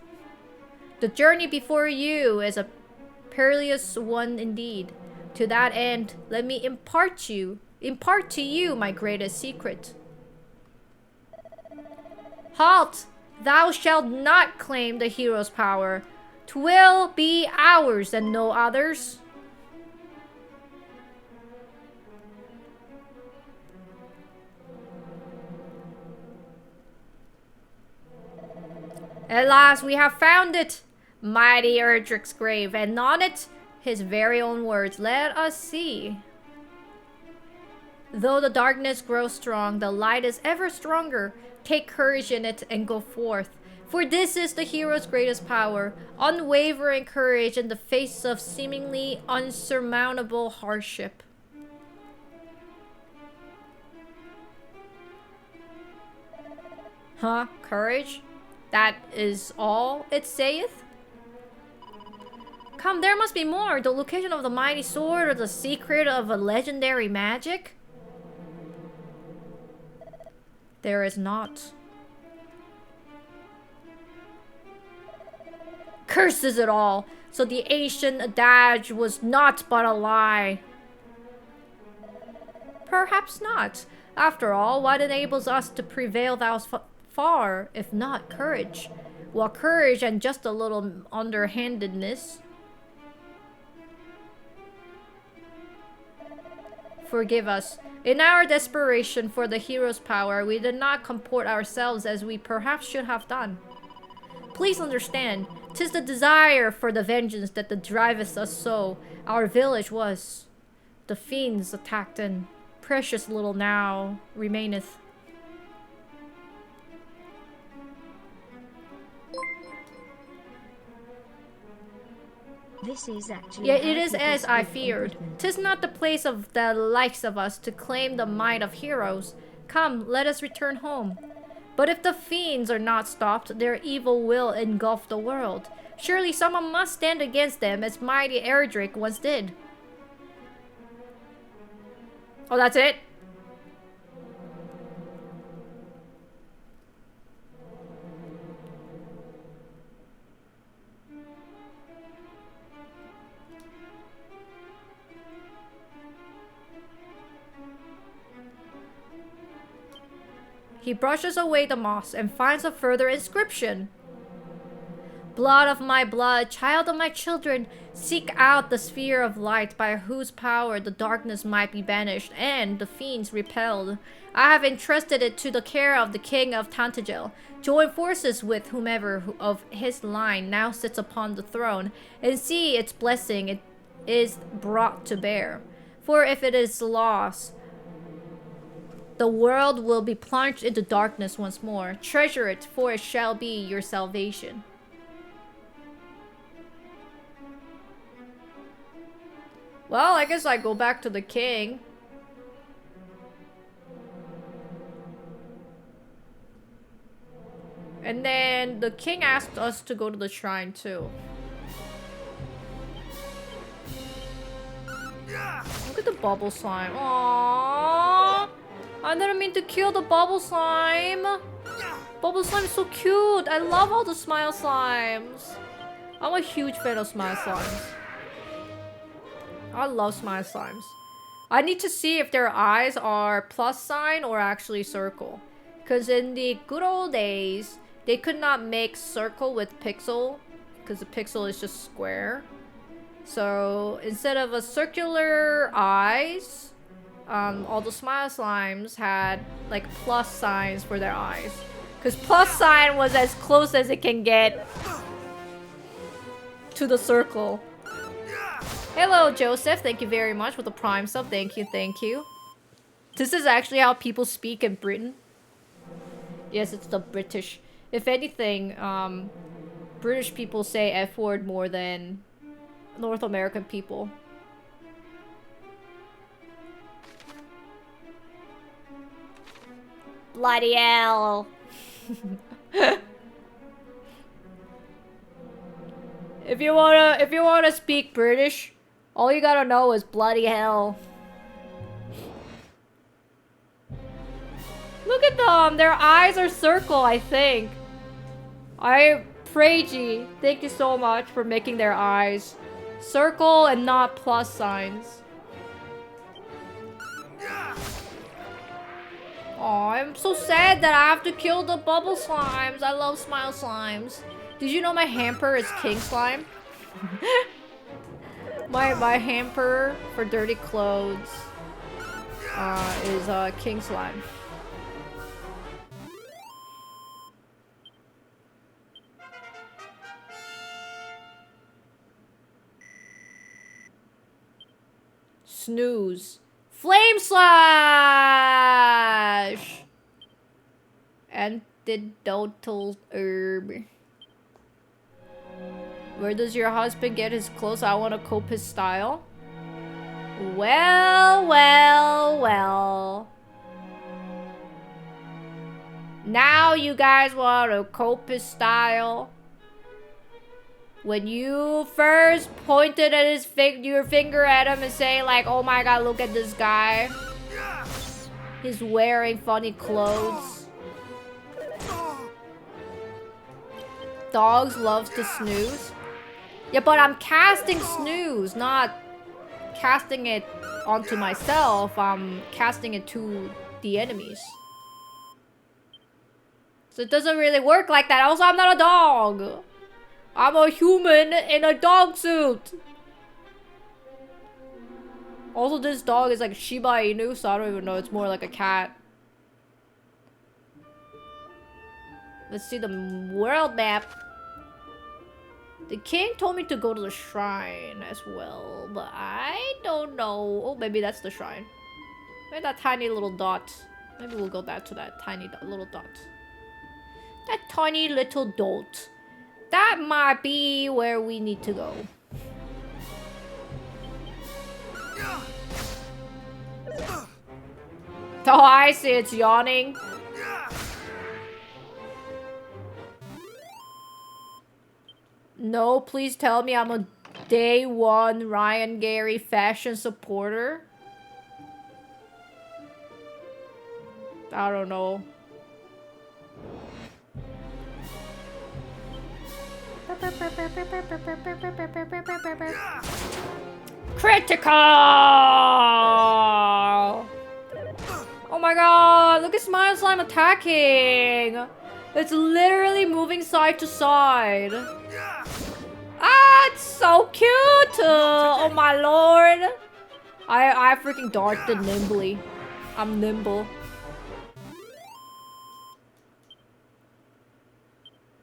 The journey before you is a perilous one indeed. To that end, let me impart to you my greatest secret. Halt! Thou shalt not claim the hero's power. 'Twill be ours and no others. At last we have found it, mighty Erdrick's grave, and on it, his very own words. Let us see. Though the darkness grows strong, the light is ever stronger. Take courage in it and go forth. For this is the hero's greatest power, unwavering courage in the face of seemingly unsurmountable hardship. Huh? Courage? That is all it saith? Come, there must be more. The location of the mighty sword or the secret of a legendary magic? There is not. Curses it all! So the ancient adage was not but a lie. Perhaps not. After all, what enables us to prevail thus far, if not courage? Well, courage and just a little underhandedness. Forgive us. In our desperation for the hero's power, we did not comport ourselves as we perhaps should have done. Please understand, 'tis the desire for the vengeance that driveth us so. Our village was. The fiends attacked, and precious little now remaineth. This is actually. Yeah, it is as I feared. 'Tis not the place of the likes of us to claim the might of heroes. Come, let us return home. But if the fiends are not stopped, their evil will engulf the world. Surely someone must stand against them as mighty Erdrick once did. Oh, that's it? He brushes away the moss and finds a further inscription. Blood of my blood, child of my children, seek out the sphere of light by whose power the darkness might be banished and the fiends repelled. I have entrusted it to the care of the king of Tantagel. Join forces with whomever of his line now sits upon the throne, and see its blessing it is brought to bear. For if it is lost, the world will be plunged into darkness once more. Treasure it, for it shall be your salvation. Well, I guess I go back to the king. And then the king asked us to go to the shrine too. Look at the bubble slime. Aww. I didn't mean to kill the bubble slime. Bubble slime is so cute. I love all the smile slimes. I'm a huge fan of smile slimes. I love smile slimes. I need to see if their eyes are plus sign or actually circle. Because in the good old days, they could not make circle with pixel. Because the pixel is just square. So instead of a circular eyes, all the smile slimes had like plus signs for their eyes. Because plus sign was as close as it can get to the circle. Hello, Joseph. Thank you very much for the Prime sub. Thank you, thank you. This is actually how people speak in Britain. Yes, it's the British. If anything, British people say F word more than North American people. Bloody hell. If you wanna speak British, all you gotta know is bloody hell. Look at them! Their eyes are circle, I think. I praise you. Thank you so much for making their eyes circle and not plus signs. Aw, I'm so sad that I have to kill the bubble slimes. I love smile slimes. Did you know my hamper is king slime? my hamper for dirty clothes is king slime. Snooze. Flame Slash! Antidotal herb. Where does your husband get his clothes? I want to cope his style. Well, well, well. Now you guys want to cope his style. When you first pointed at his your finger at him and say like, oh my god, look at this guy. He's wearing funny clothes. Dogs loves to snooze. Yeah, but I'm casting snooze, not casting it onto myself. I'm casting it to the enemies. So it doesn't really work like that. Also, I'm not a dog. I'm a human in a dog suit. Also, this dog is like Shiba Inu, so I don't even know. It's more like a cat. Let's see the world map. The king told me to go to the shrine as well, but I don't know. Oh, maybe that's the shrine. Maybe that tiny little dot. Maybe we'll go back to that tiny little dot. That tiny little dot. That might be where we need to go. Oh, I see. It's yawning. No, please tell me I'm a day one Ryan Gary fashion supporter. I don't know. Critical! Oh my god, look at Smile Slime attacking! It's literally moving side to side. Ah, it's so cute! Oh my lord! I freaking darted nimbly. I'm nimble.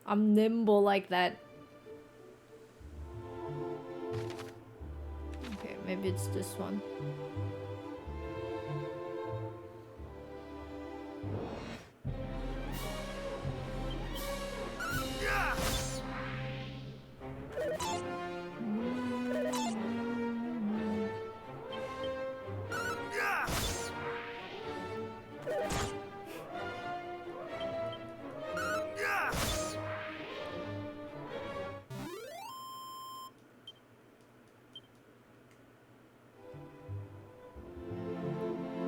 I'm nimble like that. Okay, maybe it's this one.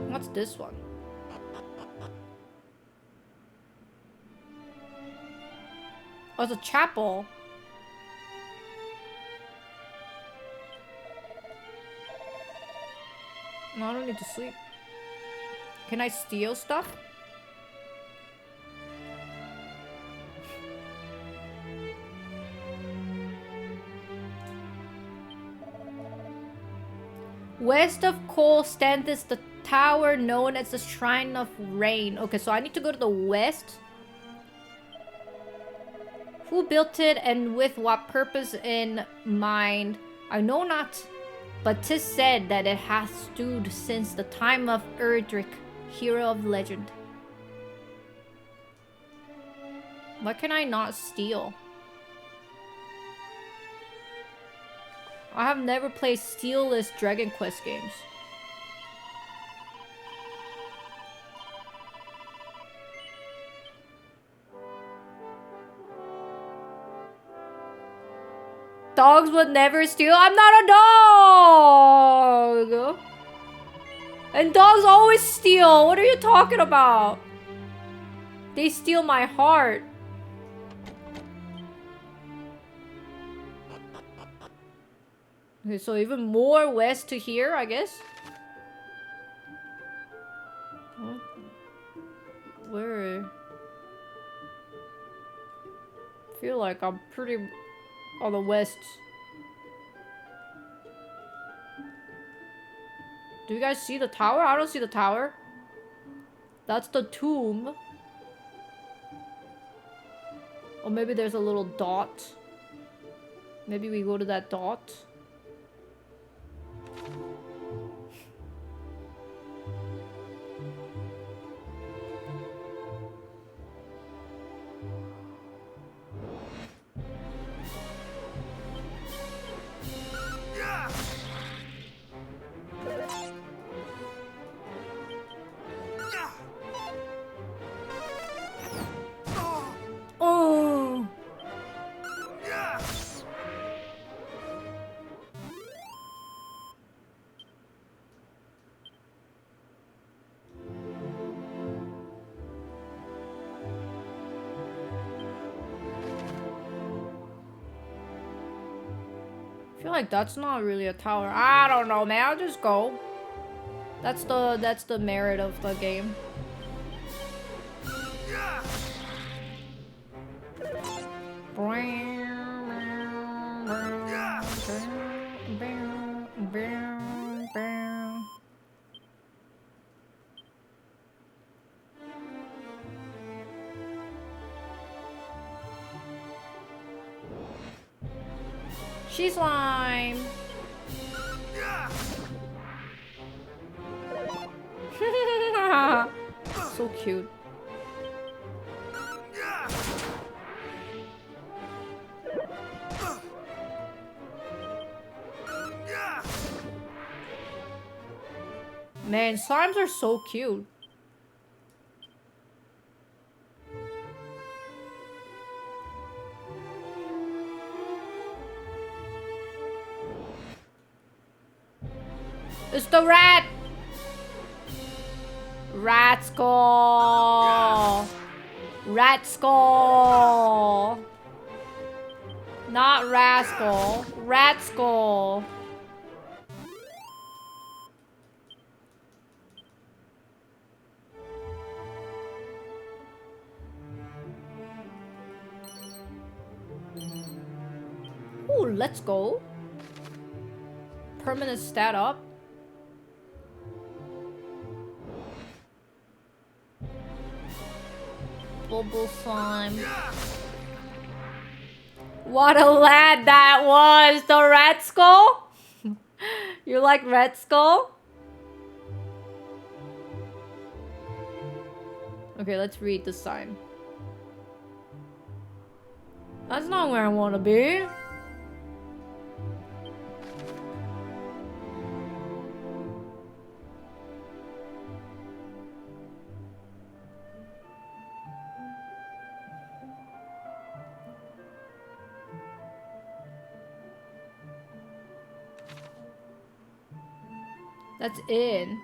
What's this one? Oh, it's a chapel. No, I don't need to sleep. Can I steal stuff? West of Cole standeth the tower known as the Shrine of Rain. Okay, so I need to go to the west. Who built it and with what purpose in mind? I know not, but 'tis said that it hath stood since the time of Erdrick, hero of legend. Why can I not steal? I have never played steal-less Dragon Quest games. Dogs would never steal. I'm not a dog! And dogs always steal. What are you talking about? They steal my heart. Okay, so even more west to here, I guess. Huh? Where? I feel like I'm pretty on the west. Do you guys see the tower? I don't see the tower. That's the tomb. Or maybe there's a little dot. Maybe we go to that dot. feel like that's not really a tower. I don't know, man. I'll just go. That's the merit of the game. She's slime. So cute. Man, slimes are so cute. It's the rat! Rat skull! Rat skull! Not rascal. Rat skull. Ooh, let's go. Permanent stat up. Bubble slime. What a lad that was! The rat skull? You like red skull? Okay, let's read the sign. That's not where I want to be. That's in.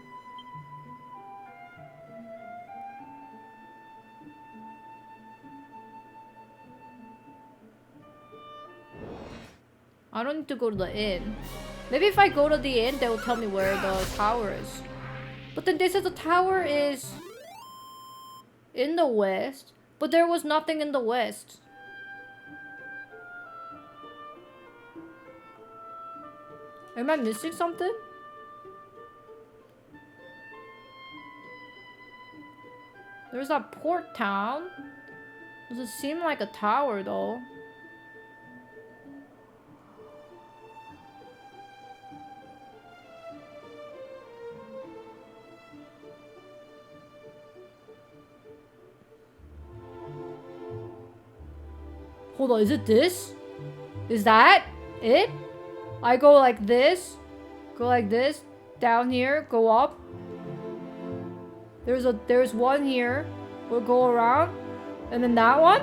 I don't need to go to the inn. Maybe if I go to the inn, they will tell me where the tower is. But then they said the tower is in the west, but there was nothing in the west. Am I missing something? There's a port town. Doesn't seem like a tower though. Hold on, is it this? Is that it? I go like this, down here, go up. There's one here. We'll go around. And then that one?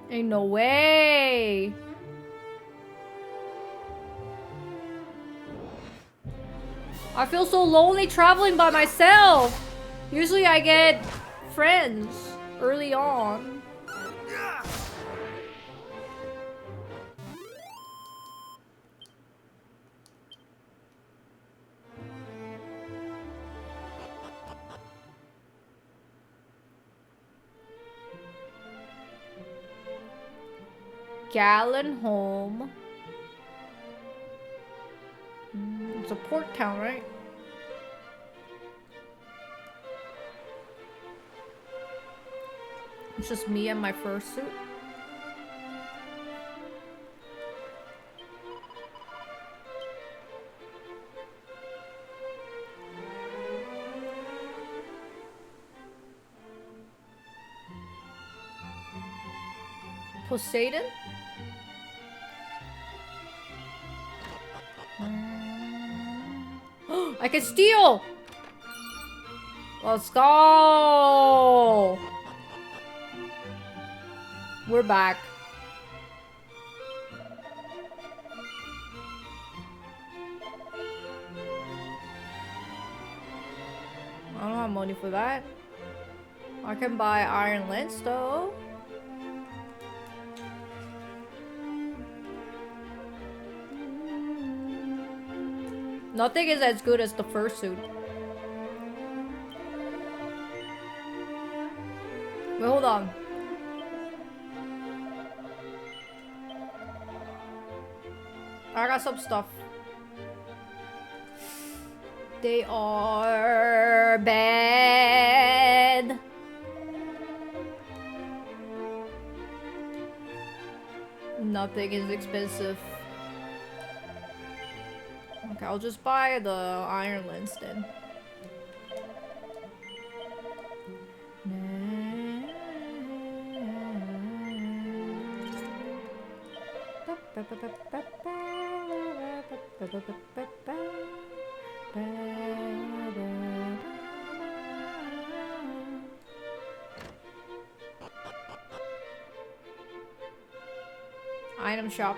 Ain't no way. I feel so lonely traveling by myself. Usually I get friends early on. Gallon home. It's a port town, right? It's just me and my fursuit. Poseidon? I can steal! Let's go! We're back. I don't have money for that. I can buy iron lens though. Nothing is as good as the fursuit. Wait, hold on. I got some stuff. They are bad. Nothing is expensive. Okay, I'll just buy the iron lens then. Item shop.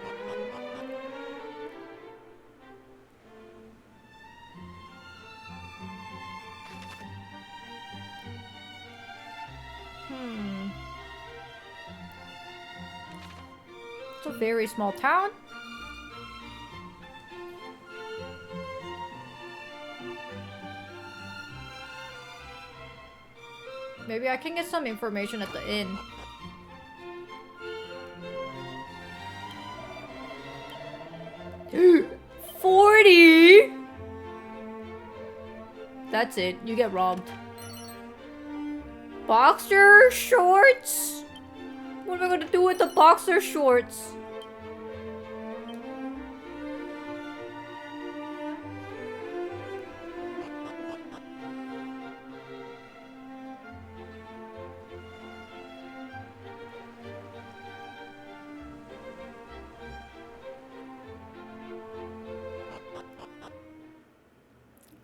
It's a very small town. Maybe I can get some information at the inn. $40? That's it. You get robbed. Boxer shorts? What am I gonna do with the boxer shorts?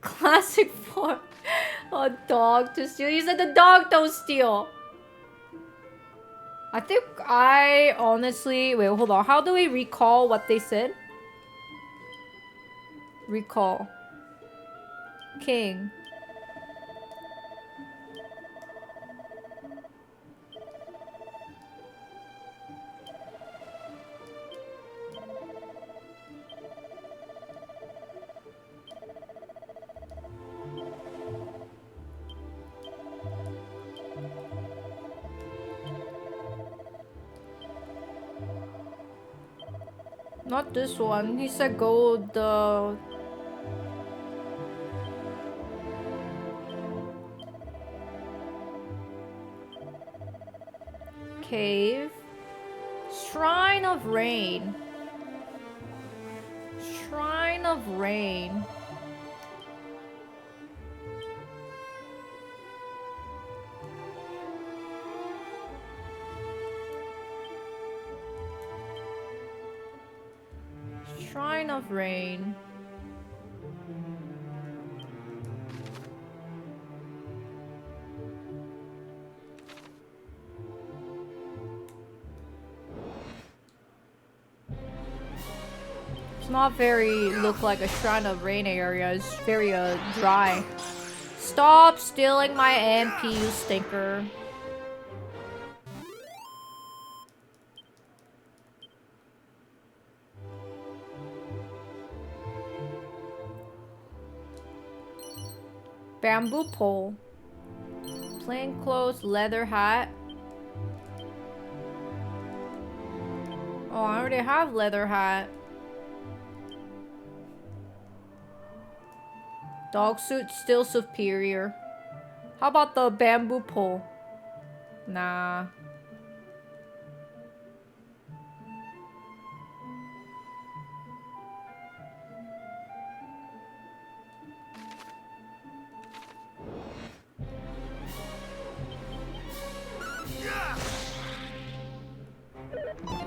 Classic for a dog to steal. You said the dog don't steal. I think I honestly... Wait, hold on. How do we recall what they said? Recall. King. Not this one. He said go the... Cave. Shrine of Rain. Shrine of Rain. Shrine of Rain. It's not very look like a Shrine of Rain area. It's very dry. Stop stealing my MP, you stinker. Bamboo pole. Plain clothes, leather hat. Oh, I already have leather hat. Dog suit still superior. How about the bamboo pole? Nah.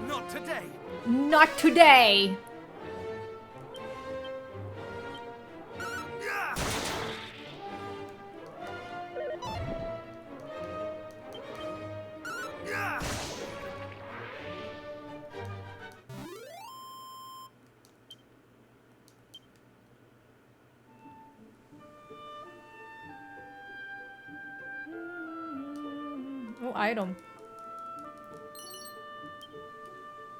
Not today. Not today. Oh, item.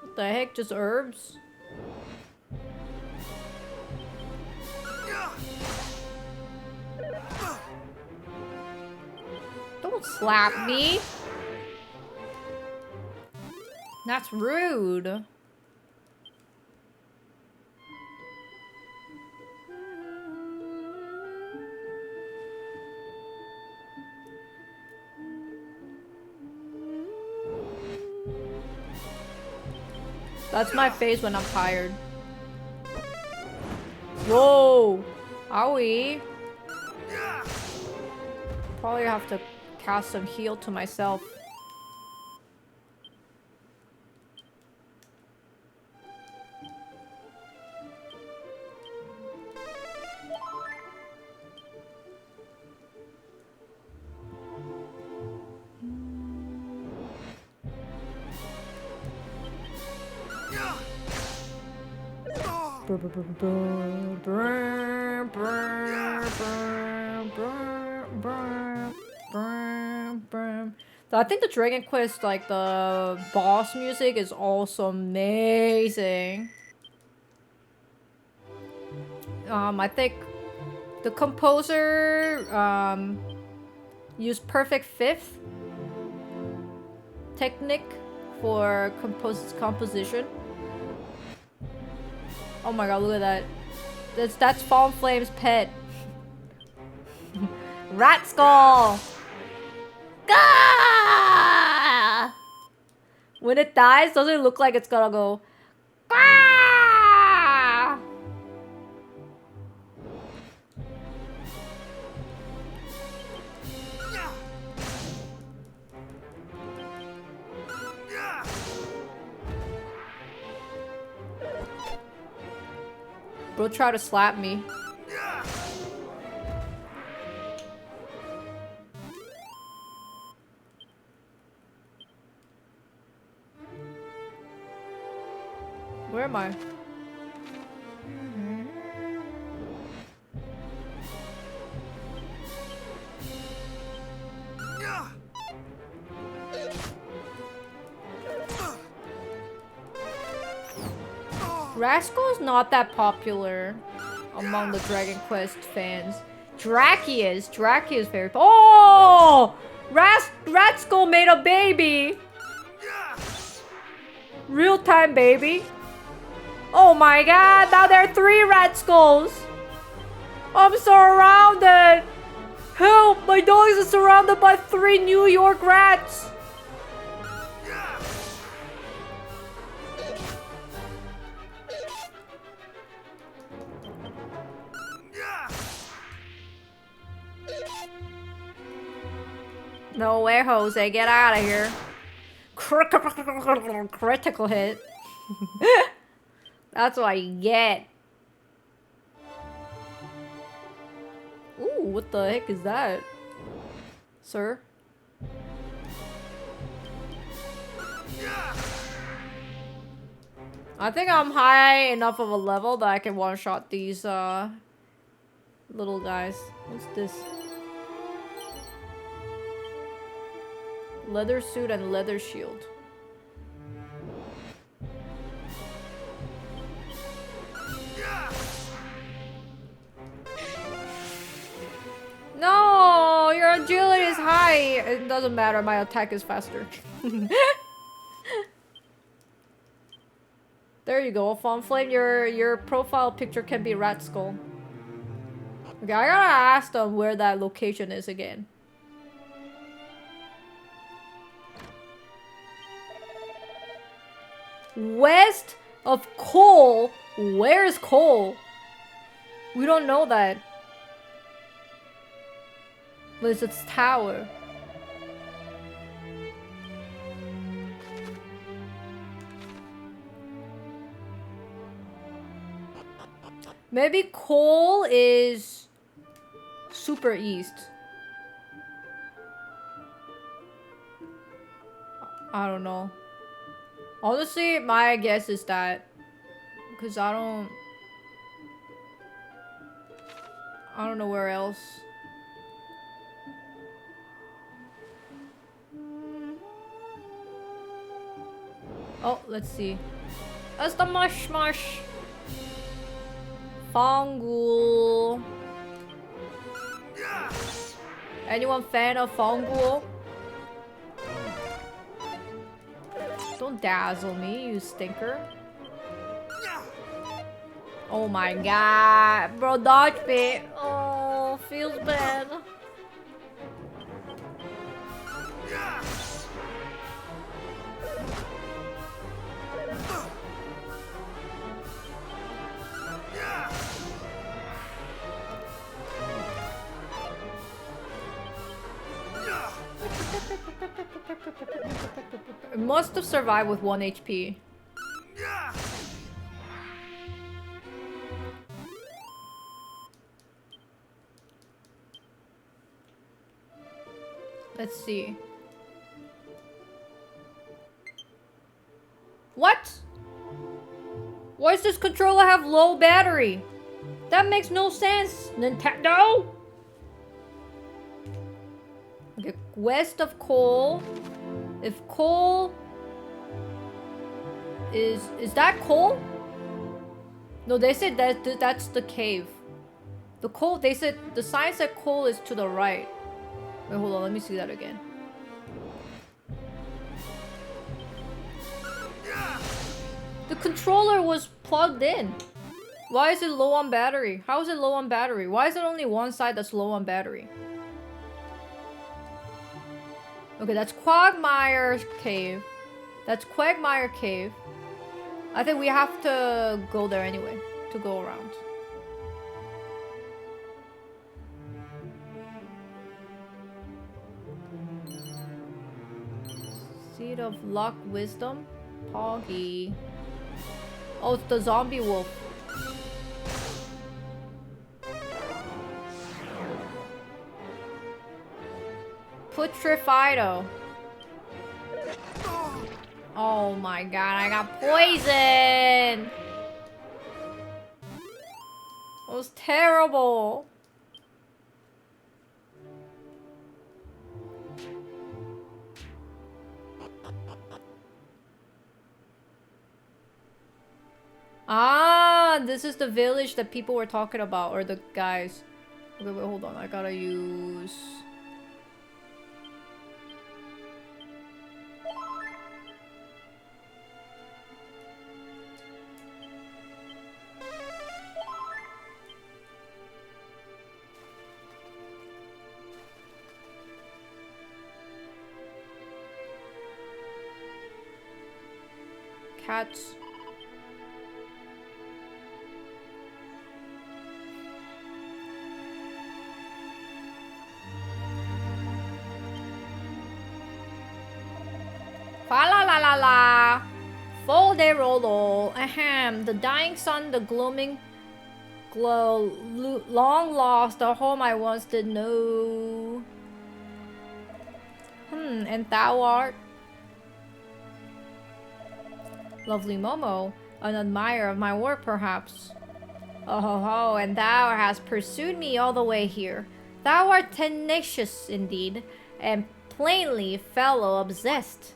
What the heck? Just herbs? slap me? That's rude. That's my face when I'm tired. Whoa! Owie! Probably have to cast some heal to myself. So I think the Dragon Quest, like the boss music, is also amazing. I think the composer used perfect fifth technique for composition. Oh my god, look at that. That's Fallen Flame's pet. Rat skull! Gah! When it dies, doesn't it look like it's gonna go Gah! Bro tried to slap me. Where am I? Rascal's not that popular among the Dragon Quest fans. Draki is. Draki is very. Oh! Rascal made a baby! Real time baby. Oh my god, now there are 3 rat skulls! I'm surrounded! Help! My dog is surrounded by 3 New York rats! No way, Jose, get out of here. Critical hit. That's what you get. Ooh, what the heck is that? Sir? I think I'm high enough of a level that I can one-shot these little guys. What's this? Leather suit and leather shield. No, your agility is high. It doesn't matter. My attack is faster. There you go, Fawn Flame. Your profile picture can be rat skull. Okay, I gotta ask them where that location is again. West of Cole? Where's Cole? We don't know that. Blizzard's Tower. Maybe Cole is super east. I don't know. Honestly, my guess is that, because I don't know where else. Oh, let's see. That's the mush. Fongul. Anyone fan of Fongul? Don't dazzle me, you stinker. Oh my god. Bro, dodge me. Oh, feels bad. It must have survived with 1 HP. Let's see. What? Why does this controller have low battery? That makes no sense, Nintendo! Okay, west of coal. If coal is that coal? No, they said that's the cave. The coal, they said the sign said coal is to the right. Wait, hold on, let me see that again. The controller was plugged in. Why is it low on battery? How is it low on battery? Why is it only one side that's low on battery? Okay, that's Quagmire's cave. That's Quagmire cave. I think we have to go there anyway, to go around. Seed of luck, wisdom, Poggy. Oh, it's the zombie wolf. Putrefido. Oh my god, I got poisoned! It was terrible. Ah, this is the village that people were talking about, or the guys. Okay, wait, hold on. I gotta use... Cats. Fa la la la la. Fol de rolo. Ahem. The dying sun, the gloaming glow. Long lost, the home I once did know. And thou art? Lovely Momo, an admirer of my work, perhaps. Oh ho ho, and thou hast pursued me all the way here. Thou art tenacious indeed, and plainly fellow obsessed.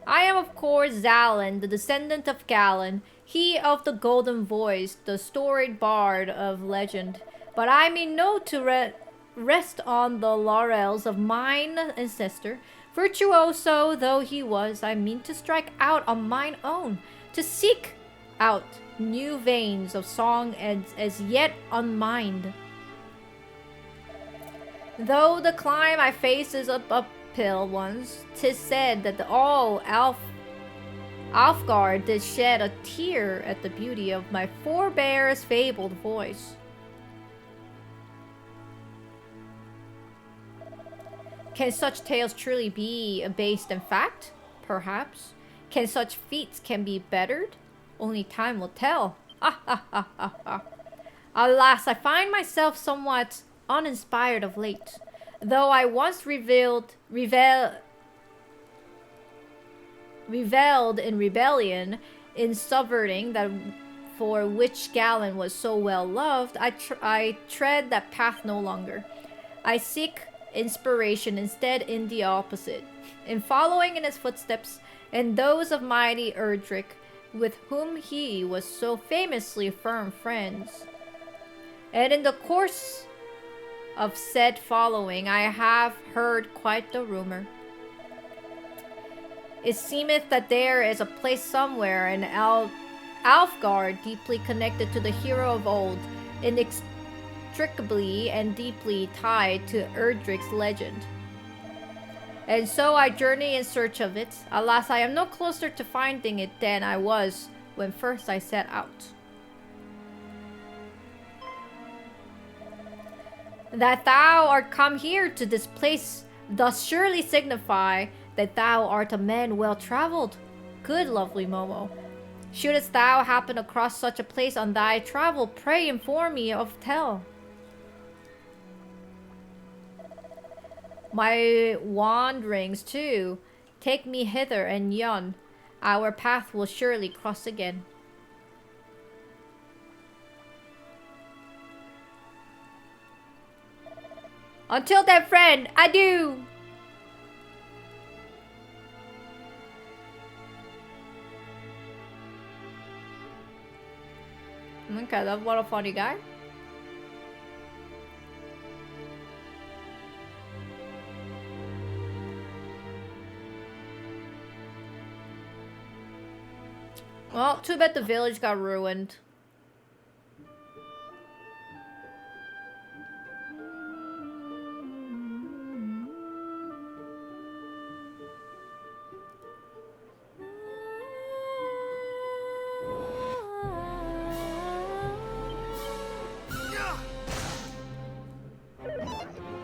I am of course Zalin, the descendant of Galan, he of the golden voice, the storied bard of legend. But I mean no to rest on the laurels of mine ancestor. Virtuoso though he was, I mean to strike out on mine own, to seek out new veins of song as yet unmined. Though the climb I face is uphill once, 'tis said that all Alfgard did shed a tear at the beauty of my forebear's fabled voice. Can such tales truly be based in fact? Perhaps. Can such feats can be bettered? Only time will tell. Alas, I find myself somewhat uninspired of late. Though I once reveled in rebellion, in subverting that for which Galan was so well loved, I tread that path no longer. I seek inspiration instead in the opposite, in following in his footsteps and those of mighty Erdrick, with whom he was so famously firm friends. And in the course of said following, I have heard quite the rumor. It seemeth that there is a place somewhere in Alfgard deeply connected to the hero of old, inextricably and deeply tied to Erdric's legend. And so I journey in search of it. Alas, I am no closer to finding it than I was when first I set out. That thou art come here to this place does surely signify that thou art a man well-traveled. Good, lovely Momo. Shouldst thou happen across such a place on thy travel, pray inform me of tell. My wanderings too take me hither and yon. Our path will surely cross again. Until then, friend, adieu! Okay, that's what a funny guy. Well, too bad the village got ruined.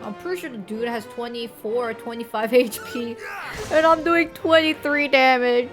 I'm pretty sure the dude has 24 or 25 HP. And I'm doing 23 damage.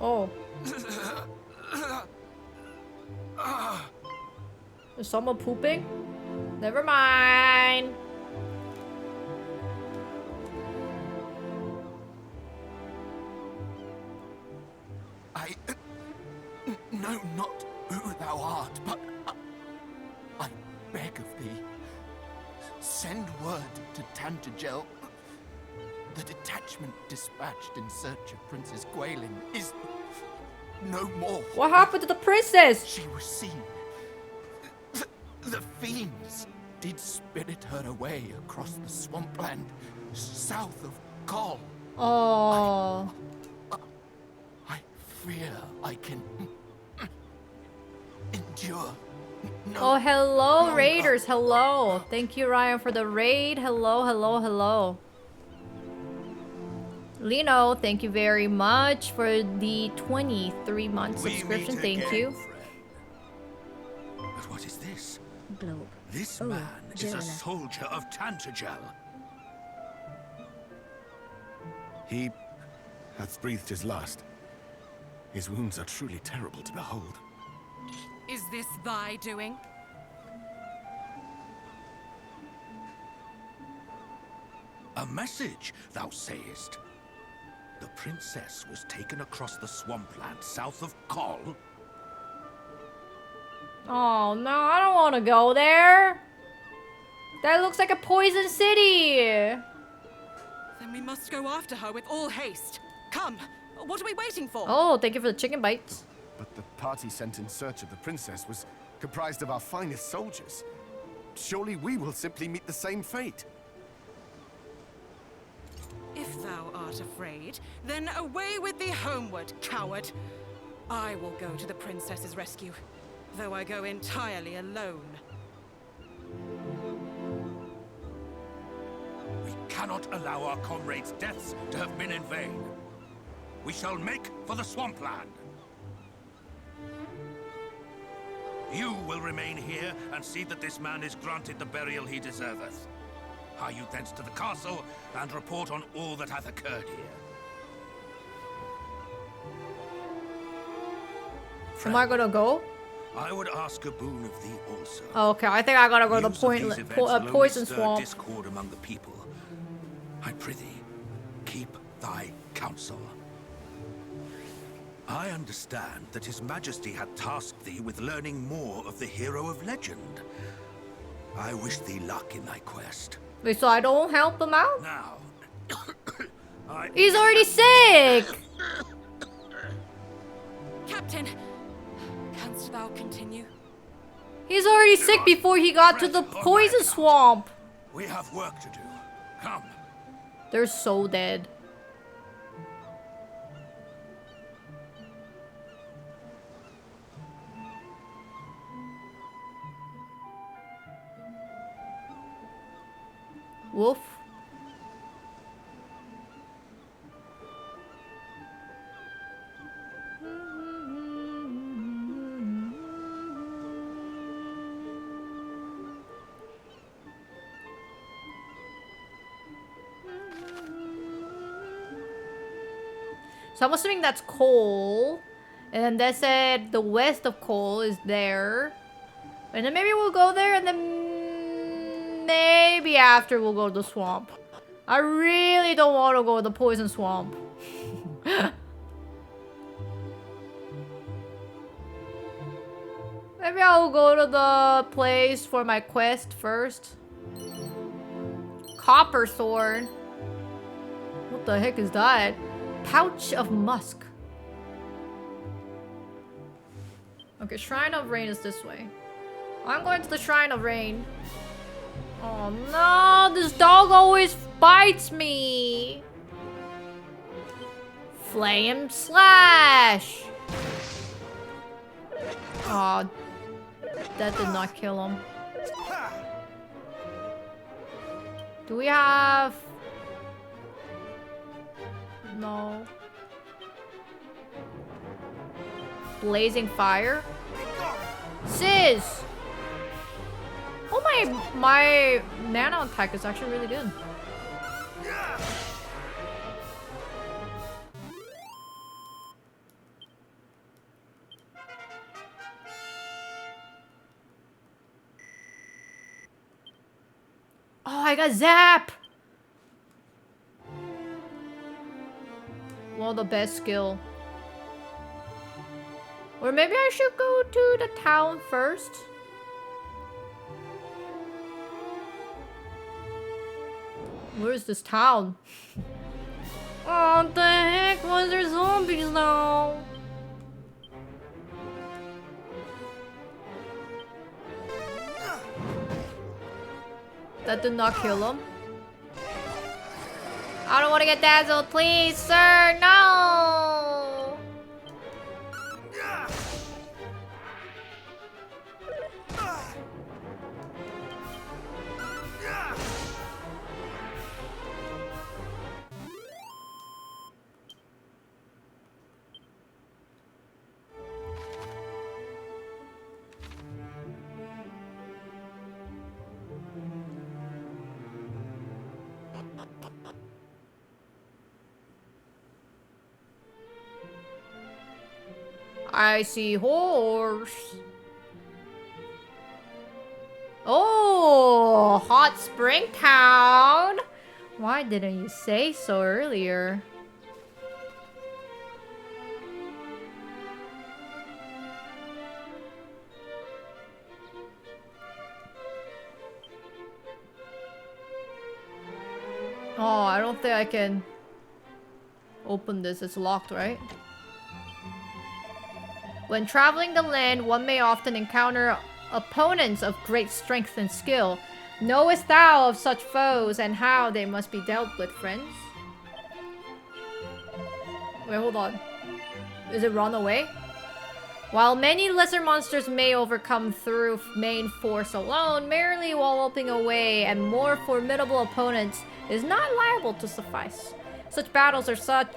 Oh. Is someone pooping? Never mind. I know not who thou art, but I beg of thee, send word to Tantagel. The detachment dispatched in search of Princess Gwaelin is no more. What happened to the princess? She was seen. The fiends did spirit her away across the swampland south of Kol. Oh. I fear I can endure. No, Oh, hello, no, raiders. Hello. Thank you, Ryan, for the raid. Hello, hello, hello. Lino, thank you very much for the 23-month subscription. Thank you. Friend. But what is this? Globe. This Oh, man is a Joanna. soldier of Tantagel. He hath breathed his last. His wounds are truly terrible to behold. Is this thy doing? A message, thou sayest? The princess was taken across the swampland south of Kol. Oh, no, I don't want to go there. That looks like a poison city. Then we must go after her with all haste. Come, what are we waiting for? Oh, thank you for the chicken bites. But the party sent in search of the princess was comprised of our finest soldiers. Surely we will simply meet the same fate. If thou art afraid, then away with thee homeward, coward. I will go to the princess's rescue, though I go entirely alone. We cannot allow our comrades' deaths to have been in vain. We shall make for the swampland. You will remain here and see that this man is granted the burial he deserveth. Hie you thence to the castle and report on all that hath occurred here. Am I gonna go? I would ask a boon of thee also. Oh, okay, I think I gotta go to the News of these events will only poison stir swamp. discord among the people. I prithee, keep thy counsel. I understand that His Majesty had tasked thee with learning more of the hero of legend. I wish thee luck in thy quest. Wait, so I don't help him out? Now, He's already sick! Captain, canst thou continue? He's already sick before he got to the poison swamp. we have work to do. Come. They're so dead. Wolf. So I'm assuming that's coal. And then they said the west of coal is there. And then maybe we'll go there and then maybe after we'll go to the swamp. I really don't want to go to the poison swamp. Maybe I'll go to the place for my quest first. Copper sword. What the heck is that? Pouch of musk. Okay, Shrine of Rain is this way. I'm going to the Shrine of Rain. Oh no, this dog always bites me. Flame slash. Oh, that did not kill him. Do we have... No. Blazing fire? Sizz! Oh, my mana attack is actually really good. Oh, I got zap! Well, the best skill. Or maybe I should go to the town first. Where's this town? Oh, what the heck? Why is there zombies now? That did not kill him. I don't want to get dazzled, please, sir. No. I see horse. Oh, hot spring town. Why didn't you say so earlier? Oh, I don't think I can open this. It's locked, right? When traveling the land, one may often encounter opponents of great strength and skill. Knowest thou of such foes and how they must be dealt with, friends? Wait, hold on. Is it run away? While many lesser monsters may overcome through main force alone, merely walloping away at more formidable opponents is not liable to suffice. Such battles are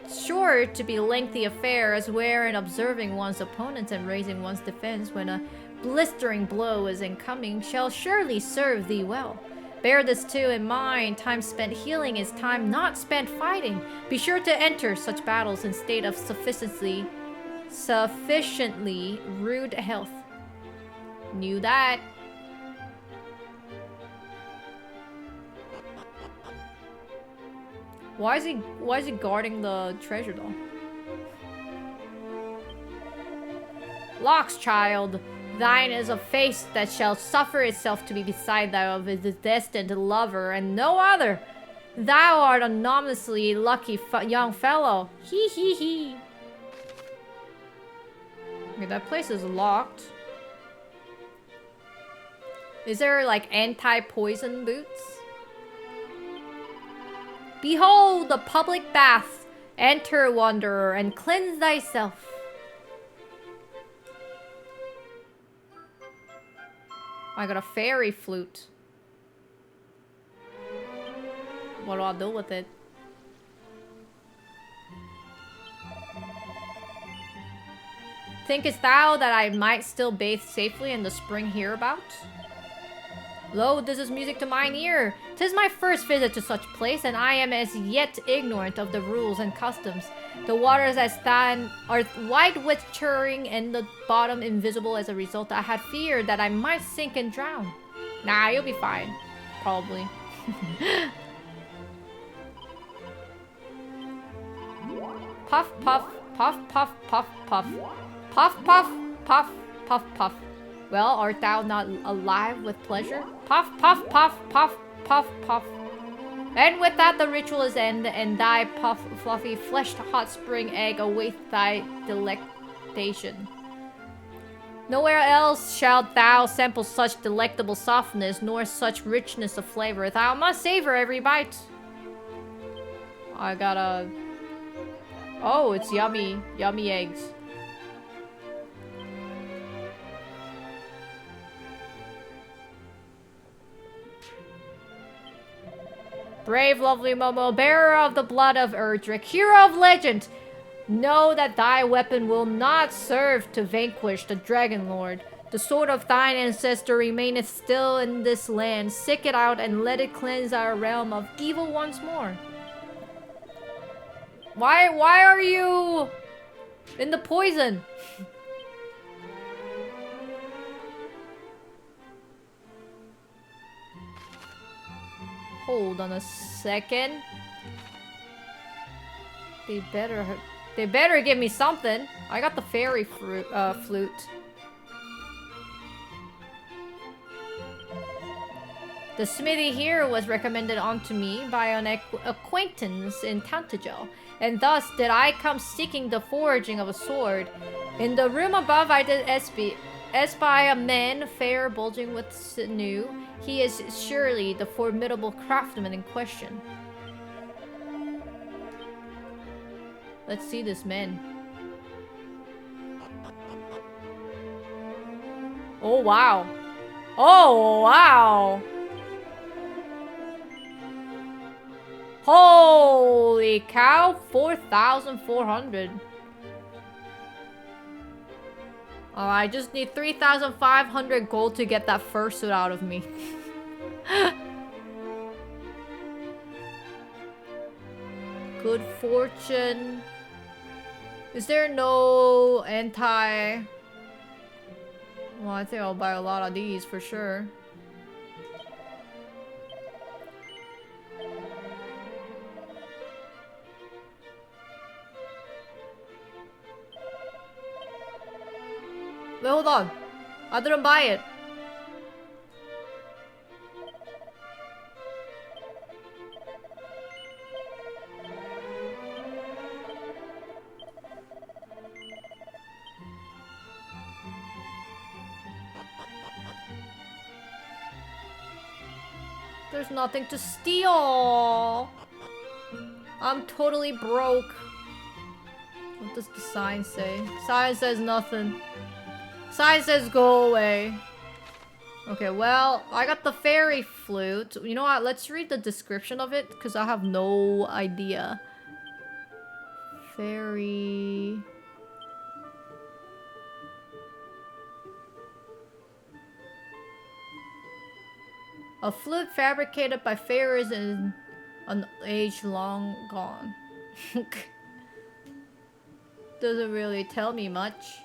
sure to be lengthy affairs wherein observing one's opponents and raising one's defense when a blistering blow is incoming shall surely serve thee well. Bear this too in mind, time spent healing is time not spent fighting. Be sure to enter such battles in state of sufficiently rude health. Knew that. Why is he guarding the treasure though? Locks, child. Thine is a face that shall suffer itself to be beside thou of its destined lover, and no other. Thou art an ominously lucky young fellow. Hee hee hee. Okay, that place is locked. Is there like anti-poison boots? Behold the public bath. Enter, wanderer, and cleanse thyself. I got a fairy flute. What do I do with it? Thinkest thou that I might still bathe safely in the spring hereabout? Lo, this is music to mine ear. 'Tis my first visit to such place, and I am as yet ignorant of the rules and customs. The waters as stand are white with churning, and the bottom invisible. As a result, I had feared that I might sink and drown. Nah, you'll be fine. Probably. Puff, puff, puff, puff, puff, puff. Puff, puff, puff, puff, puff. Well, art thou not alive with pleasure? Puff, puff, puff, puff, puff, puff. And with that the ritual is ended, and thy puff, fluffy, fleshed hot spring egg awaits thy delectation. Nowhere else shalt thou sample such delectable softness, nor such richness of flavor. Thou must savor every bite. I gotta... Oh, it's yummy. Yummy eggs. Brave, lovely Momo, bearer of the blood of Erdrick, hero of legend, know that thy weapon will not serve to vanquish the Dragon Lord. The sword of thine ancestor remaineth still in this land. Seek it out and let it cleanse our realm of evil once more. Why are you in the poison? Hold on a second. They better give me something. I got the fairy flute. The smithy here was recommended unto me by an acquaintance in Tantagel, and thus did I come seeking the forging of a sword. In the room above I did espy a man fair bulging with sinew. He is surely the formidable craftsman in question. Let's see this man. Oh wow. Oh wow. Holy cow, 4,400. Oh, I just need 3,500 gold to get that fursuit out of me. Good fortune. Is there no anti... Well, I think I'll buy a lot of these for sure. Wait, hold on. I didn't buy it. There's nothing to steal. I'm totally broke. What does the sign say? Sign says nothing. Sign says go away. Okay, well, I got the fairy flute. You know what? Let's read the description of it, because I have no idea. Fairy... A flute fabricated by fairies in an age long gone. Doesn't really tell me much.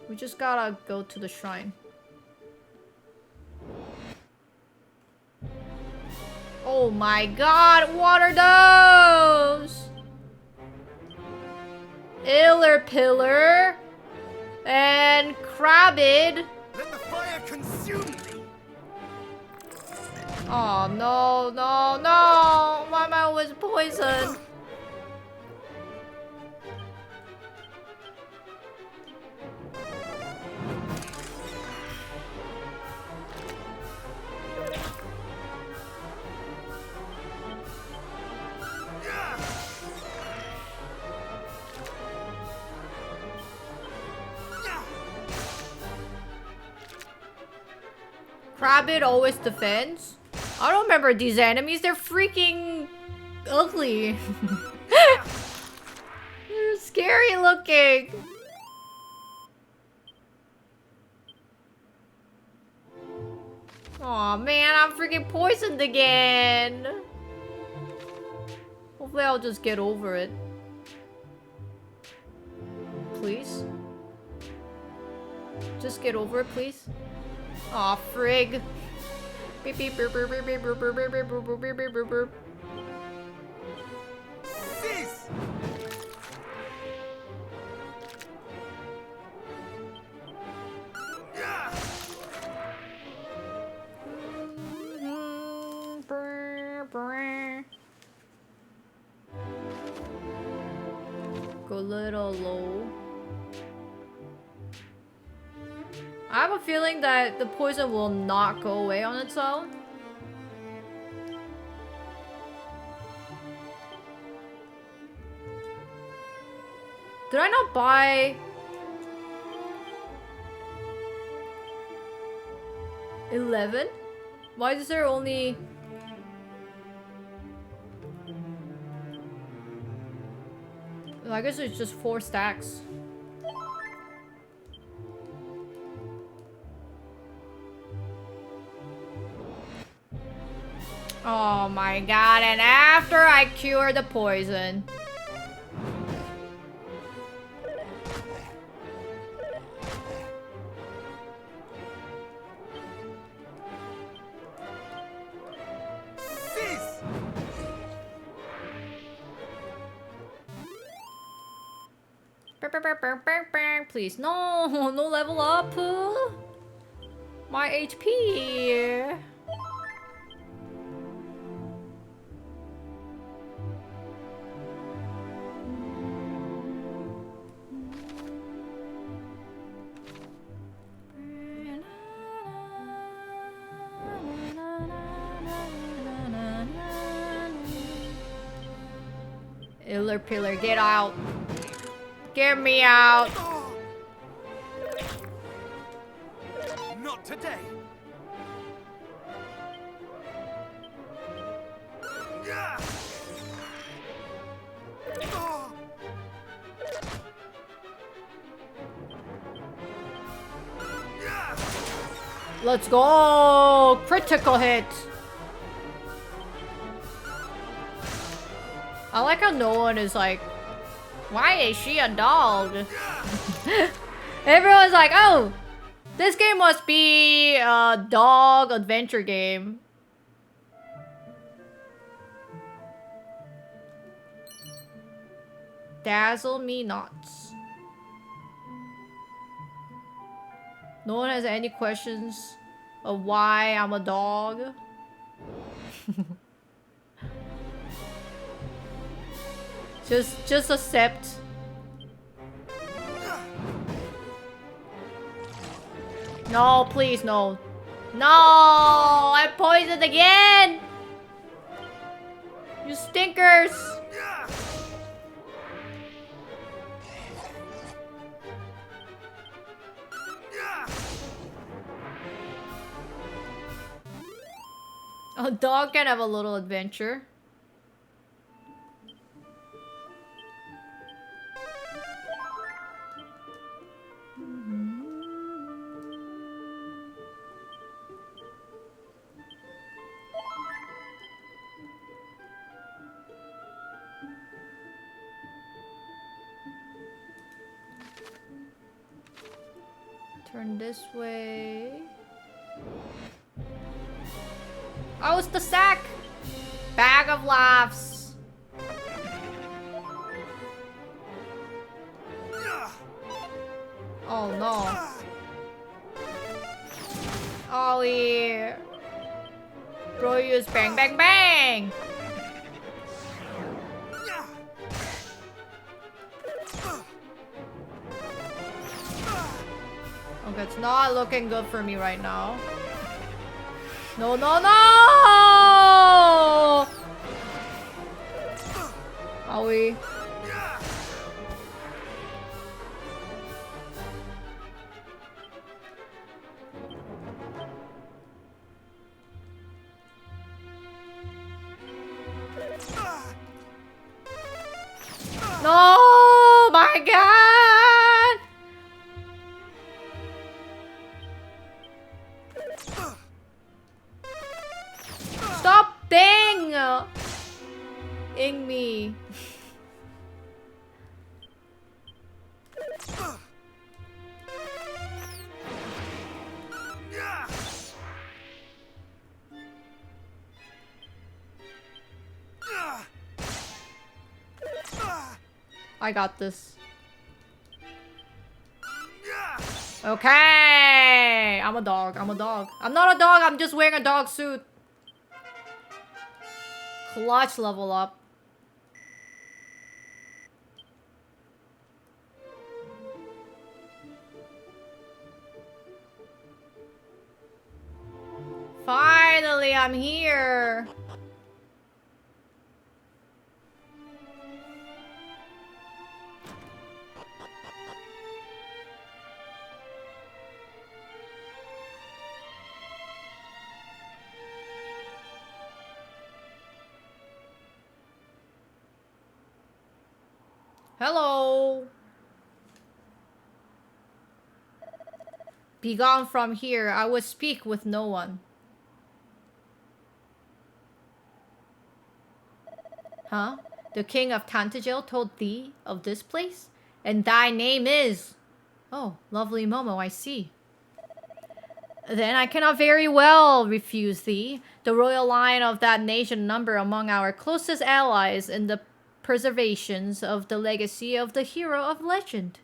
We just gotta go to the shrine. Oh my god, what are those? Iller Pillar. And Crabbid. Let the fire consume thee! Oh no, no, no! Why am I always poisoned? Crabbit always defends. I don't remember these enemies. They're freaking ugly. They're scary looking. Aw, man, I'm freaking poisoned again. Hopefully I'll just get over it. Please? Just get over it, please? Aw, frig. Beep beep burp burp burp burp burp burp burp burp burp burp burp burp. Cease! Go a little low. I have a feeling that the poison will not go away on its own. Did I not buy 11? Why is there only... I guess it's just 4 stacks. Oh my god, and after I cure the poison. Cease! Please, no, no level up. My HP. Iller Pillar, get out. Get me out. Not today. Let's go! Critical hit! I like how no one is like, why is she a dog? Everyone's like, oh, this game must be a dog adventure game. Dazzle me not. No one has any questions of why I'm a dog. Just accept. No, please, no. No, I'm poisoned again. You stinkers. A dog can have a little adventure. Turn this way. Oh, it's the sack! Bag of laughs. Oh no. Ollie. Bro, use bang bang bang. Okay, it's not looking good for me right now. No, no, no! Are we? No, my God! Stop ing me. I got this. Okay, I'm a dog. I'm a dog. I'm not a dog. I'm just wearing a dog suit. Clutch level up. Finally, I'm here. Hello. Be gone from here. I would speak with no one. Huh? The king of Tantagel told thee of this place? And thy name is... Oh, lovely Momo, I see. Then I cannot very well refuse thee. The royal line of that nation number among our closest allies in the preservations of the legacy of the hero of legend.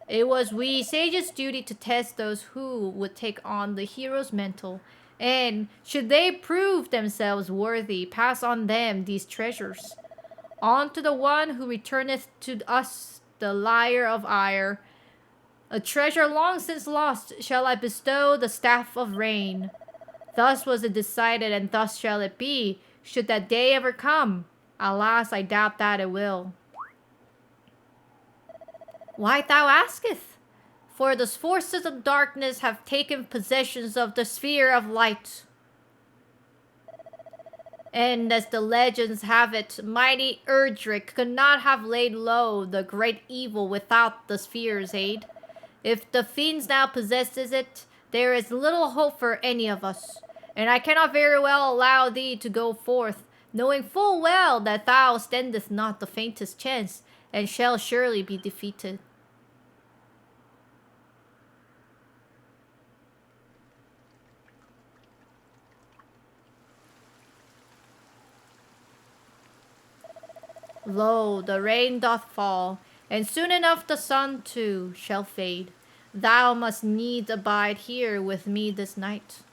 It was we sages' duty to test those who would take on the hero's mantle, and should they prove themselves worthy, pass on them these treasures. On to the one who returneth to us the lyre of ire. A treasure long since lost shall I bestow the staff of rain. Thus was it decided, and thus shall it be, should that day ever come. Alas, I doubt that it will. Why thou asketh? For the forces of darkness have taken possession of the sphere of light. And as the legends have it, mighty Erdrick could not have laid low the great evil without the sphere's aid. If the fiends now possesses it, there is little hope for any of us. And I cannot very well allow thee to go forth, knowing full well that thou standest not the faintest chance, and shall surely be defeated. Lo, the rain doth fall, and soon enough the sun too shall fade. Thou must needs abide here with me this night.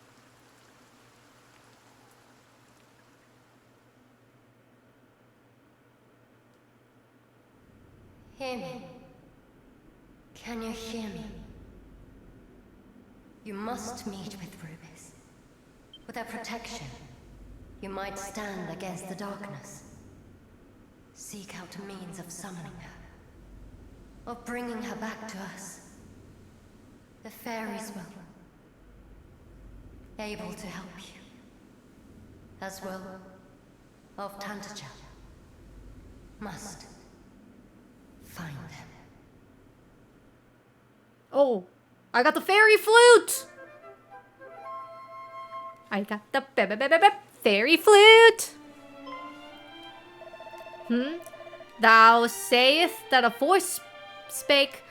Hear me. Can you hear me? You must meet with Rubis. With her protection, you might stand against the darkness. Seek out a means of summoning her, of bringing her back to us. The fairies will able to help you, as well of Tantagel. Must find them. Oh, I got the fairy flute! I got the fairy flute! Thou sayest that a voice spake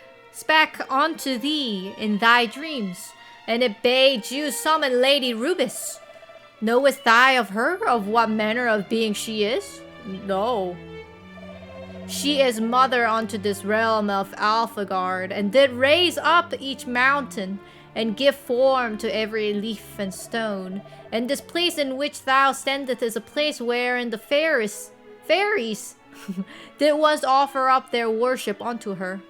unto thee in thy dreams, and it bade you summon Lady Rubis. Knowest thou of her, of what manner of being she is? No. She is mother unto this realm of Alphagard, and did raise up each mountain, and give form to every leaf and stone. And this place in which thou standest is a place wherein the fairies did once offer up their worship unto her.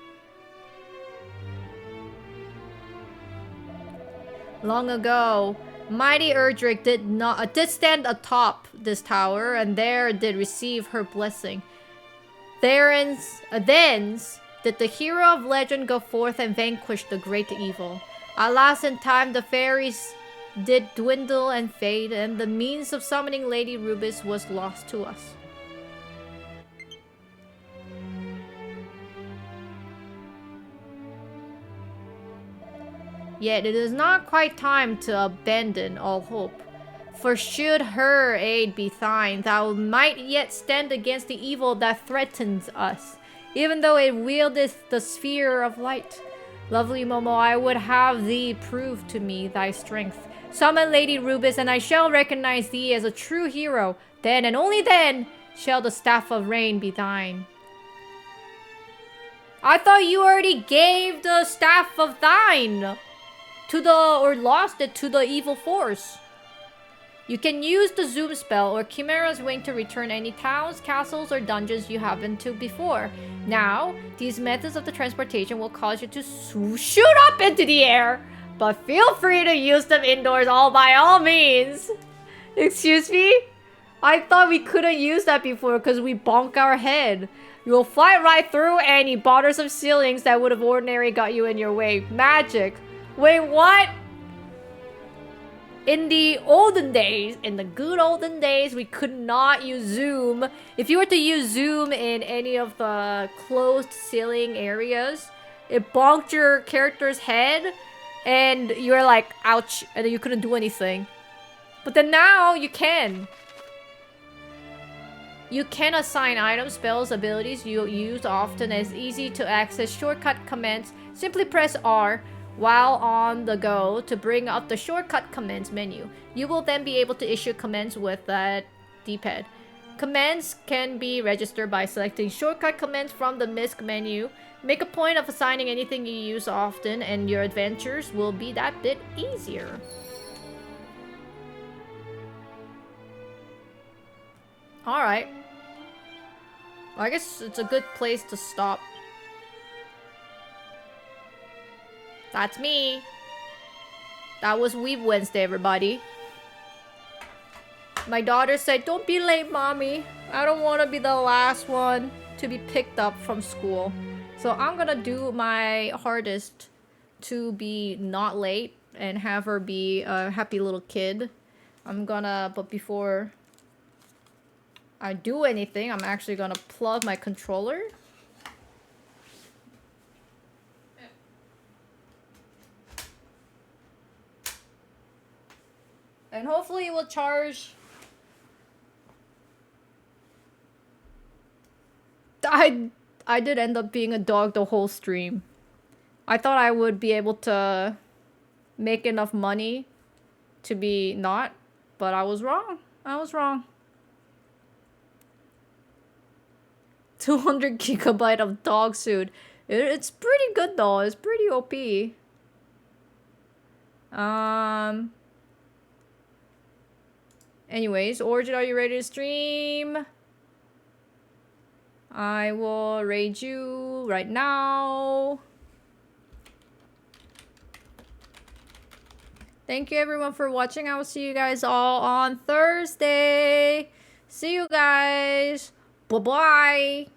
Long ago, mighty Erdrick did stand atop this tower, and there did receive her blessing. Thence did the hero of legend go forth and vanquish the great evil. Alas, in time the fairies did dwindle and fade, and the means of summoning Lady Rubis was lost to us. Yet it is not quite time to abandon all hope. For should her aid be thine, thou might yet stand against the evil that threatens us, even though it wieldeth the sphere of light. Lovely Momo, I would have thee prove to me thy strength. Summon Lady Rubis, and I shall recognize thee as a true hero. Then and only then shall the Staff of Rain be thine. I thought you already gave the Staff of Thine to or lost it to the evil force. You can use the Zoom spell or Chimera's Wing to return any towns, castles, or dungeons you have been to before. Now, these methods of the transportation will cause you to shoot up into the air, but feel free to use them indoors by all means. Excuse me? I thought we couldn't use that before because we bonk our head. You'll fly right through any borders of ceilings that would have ordinarily got you in your way. Magic. Wait, what? In the olden days, in the good olden days, we could not use Zoom. If you were to use Zoom in any of the closed ceiling areas, it bonked your character's head and you were like, ouch, and then you couldn't do anything. But then now you can. You can assign items, spells, abilities you use often as easy to access shortcut commands. Simply press R while on the go to bring up the shortcut commands menu. You will then be able to issue commands with that D-pad. Commands can be registered by selecting shortcut commands from the MISC menu. Make a point of assigning anything you use often and your adventures will be that bit easier. Alright. Well, I guess it's a good place to stop. That's me. That was Weeb Wednesday, everybody. My daughter said, don't be late, mommy. I don't want to be the last one to be picked up from school. So I'm gonna do my hardest to be not late and have her be a happy little kid. But before I do anything, I'm actually gonna plug my controller. And hopefully it will charge. I did end up being a dog the whole stream. I thought I would be able to make enough money to be not, but I was wrong. I was wrong. 200 gigabyte of dog suit. It's pretty good though. It's pretty OP. Anyways, Origin, are you ready to stream? I will raid you right now. Thank you everyone for watching. I will see you guys all on Thursday. See you guys. Bye-bye.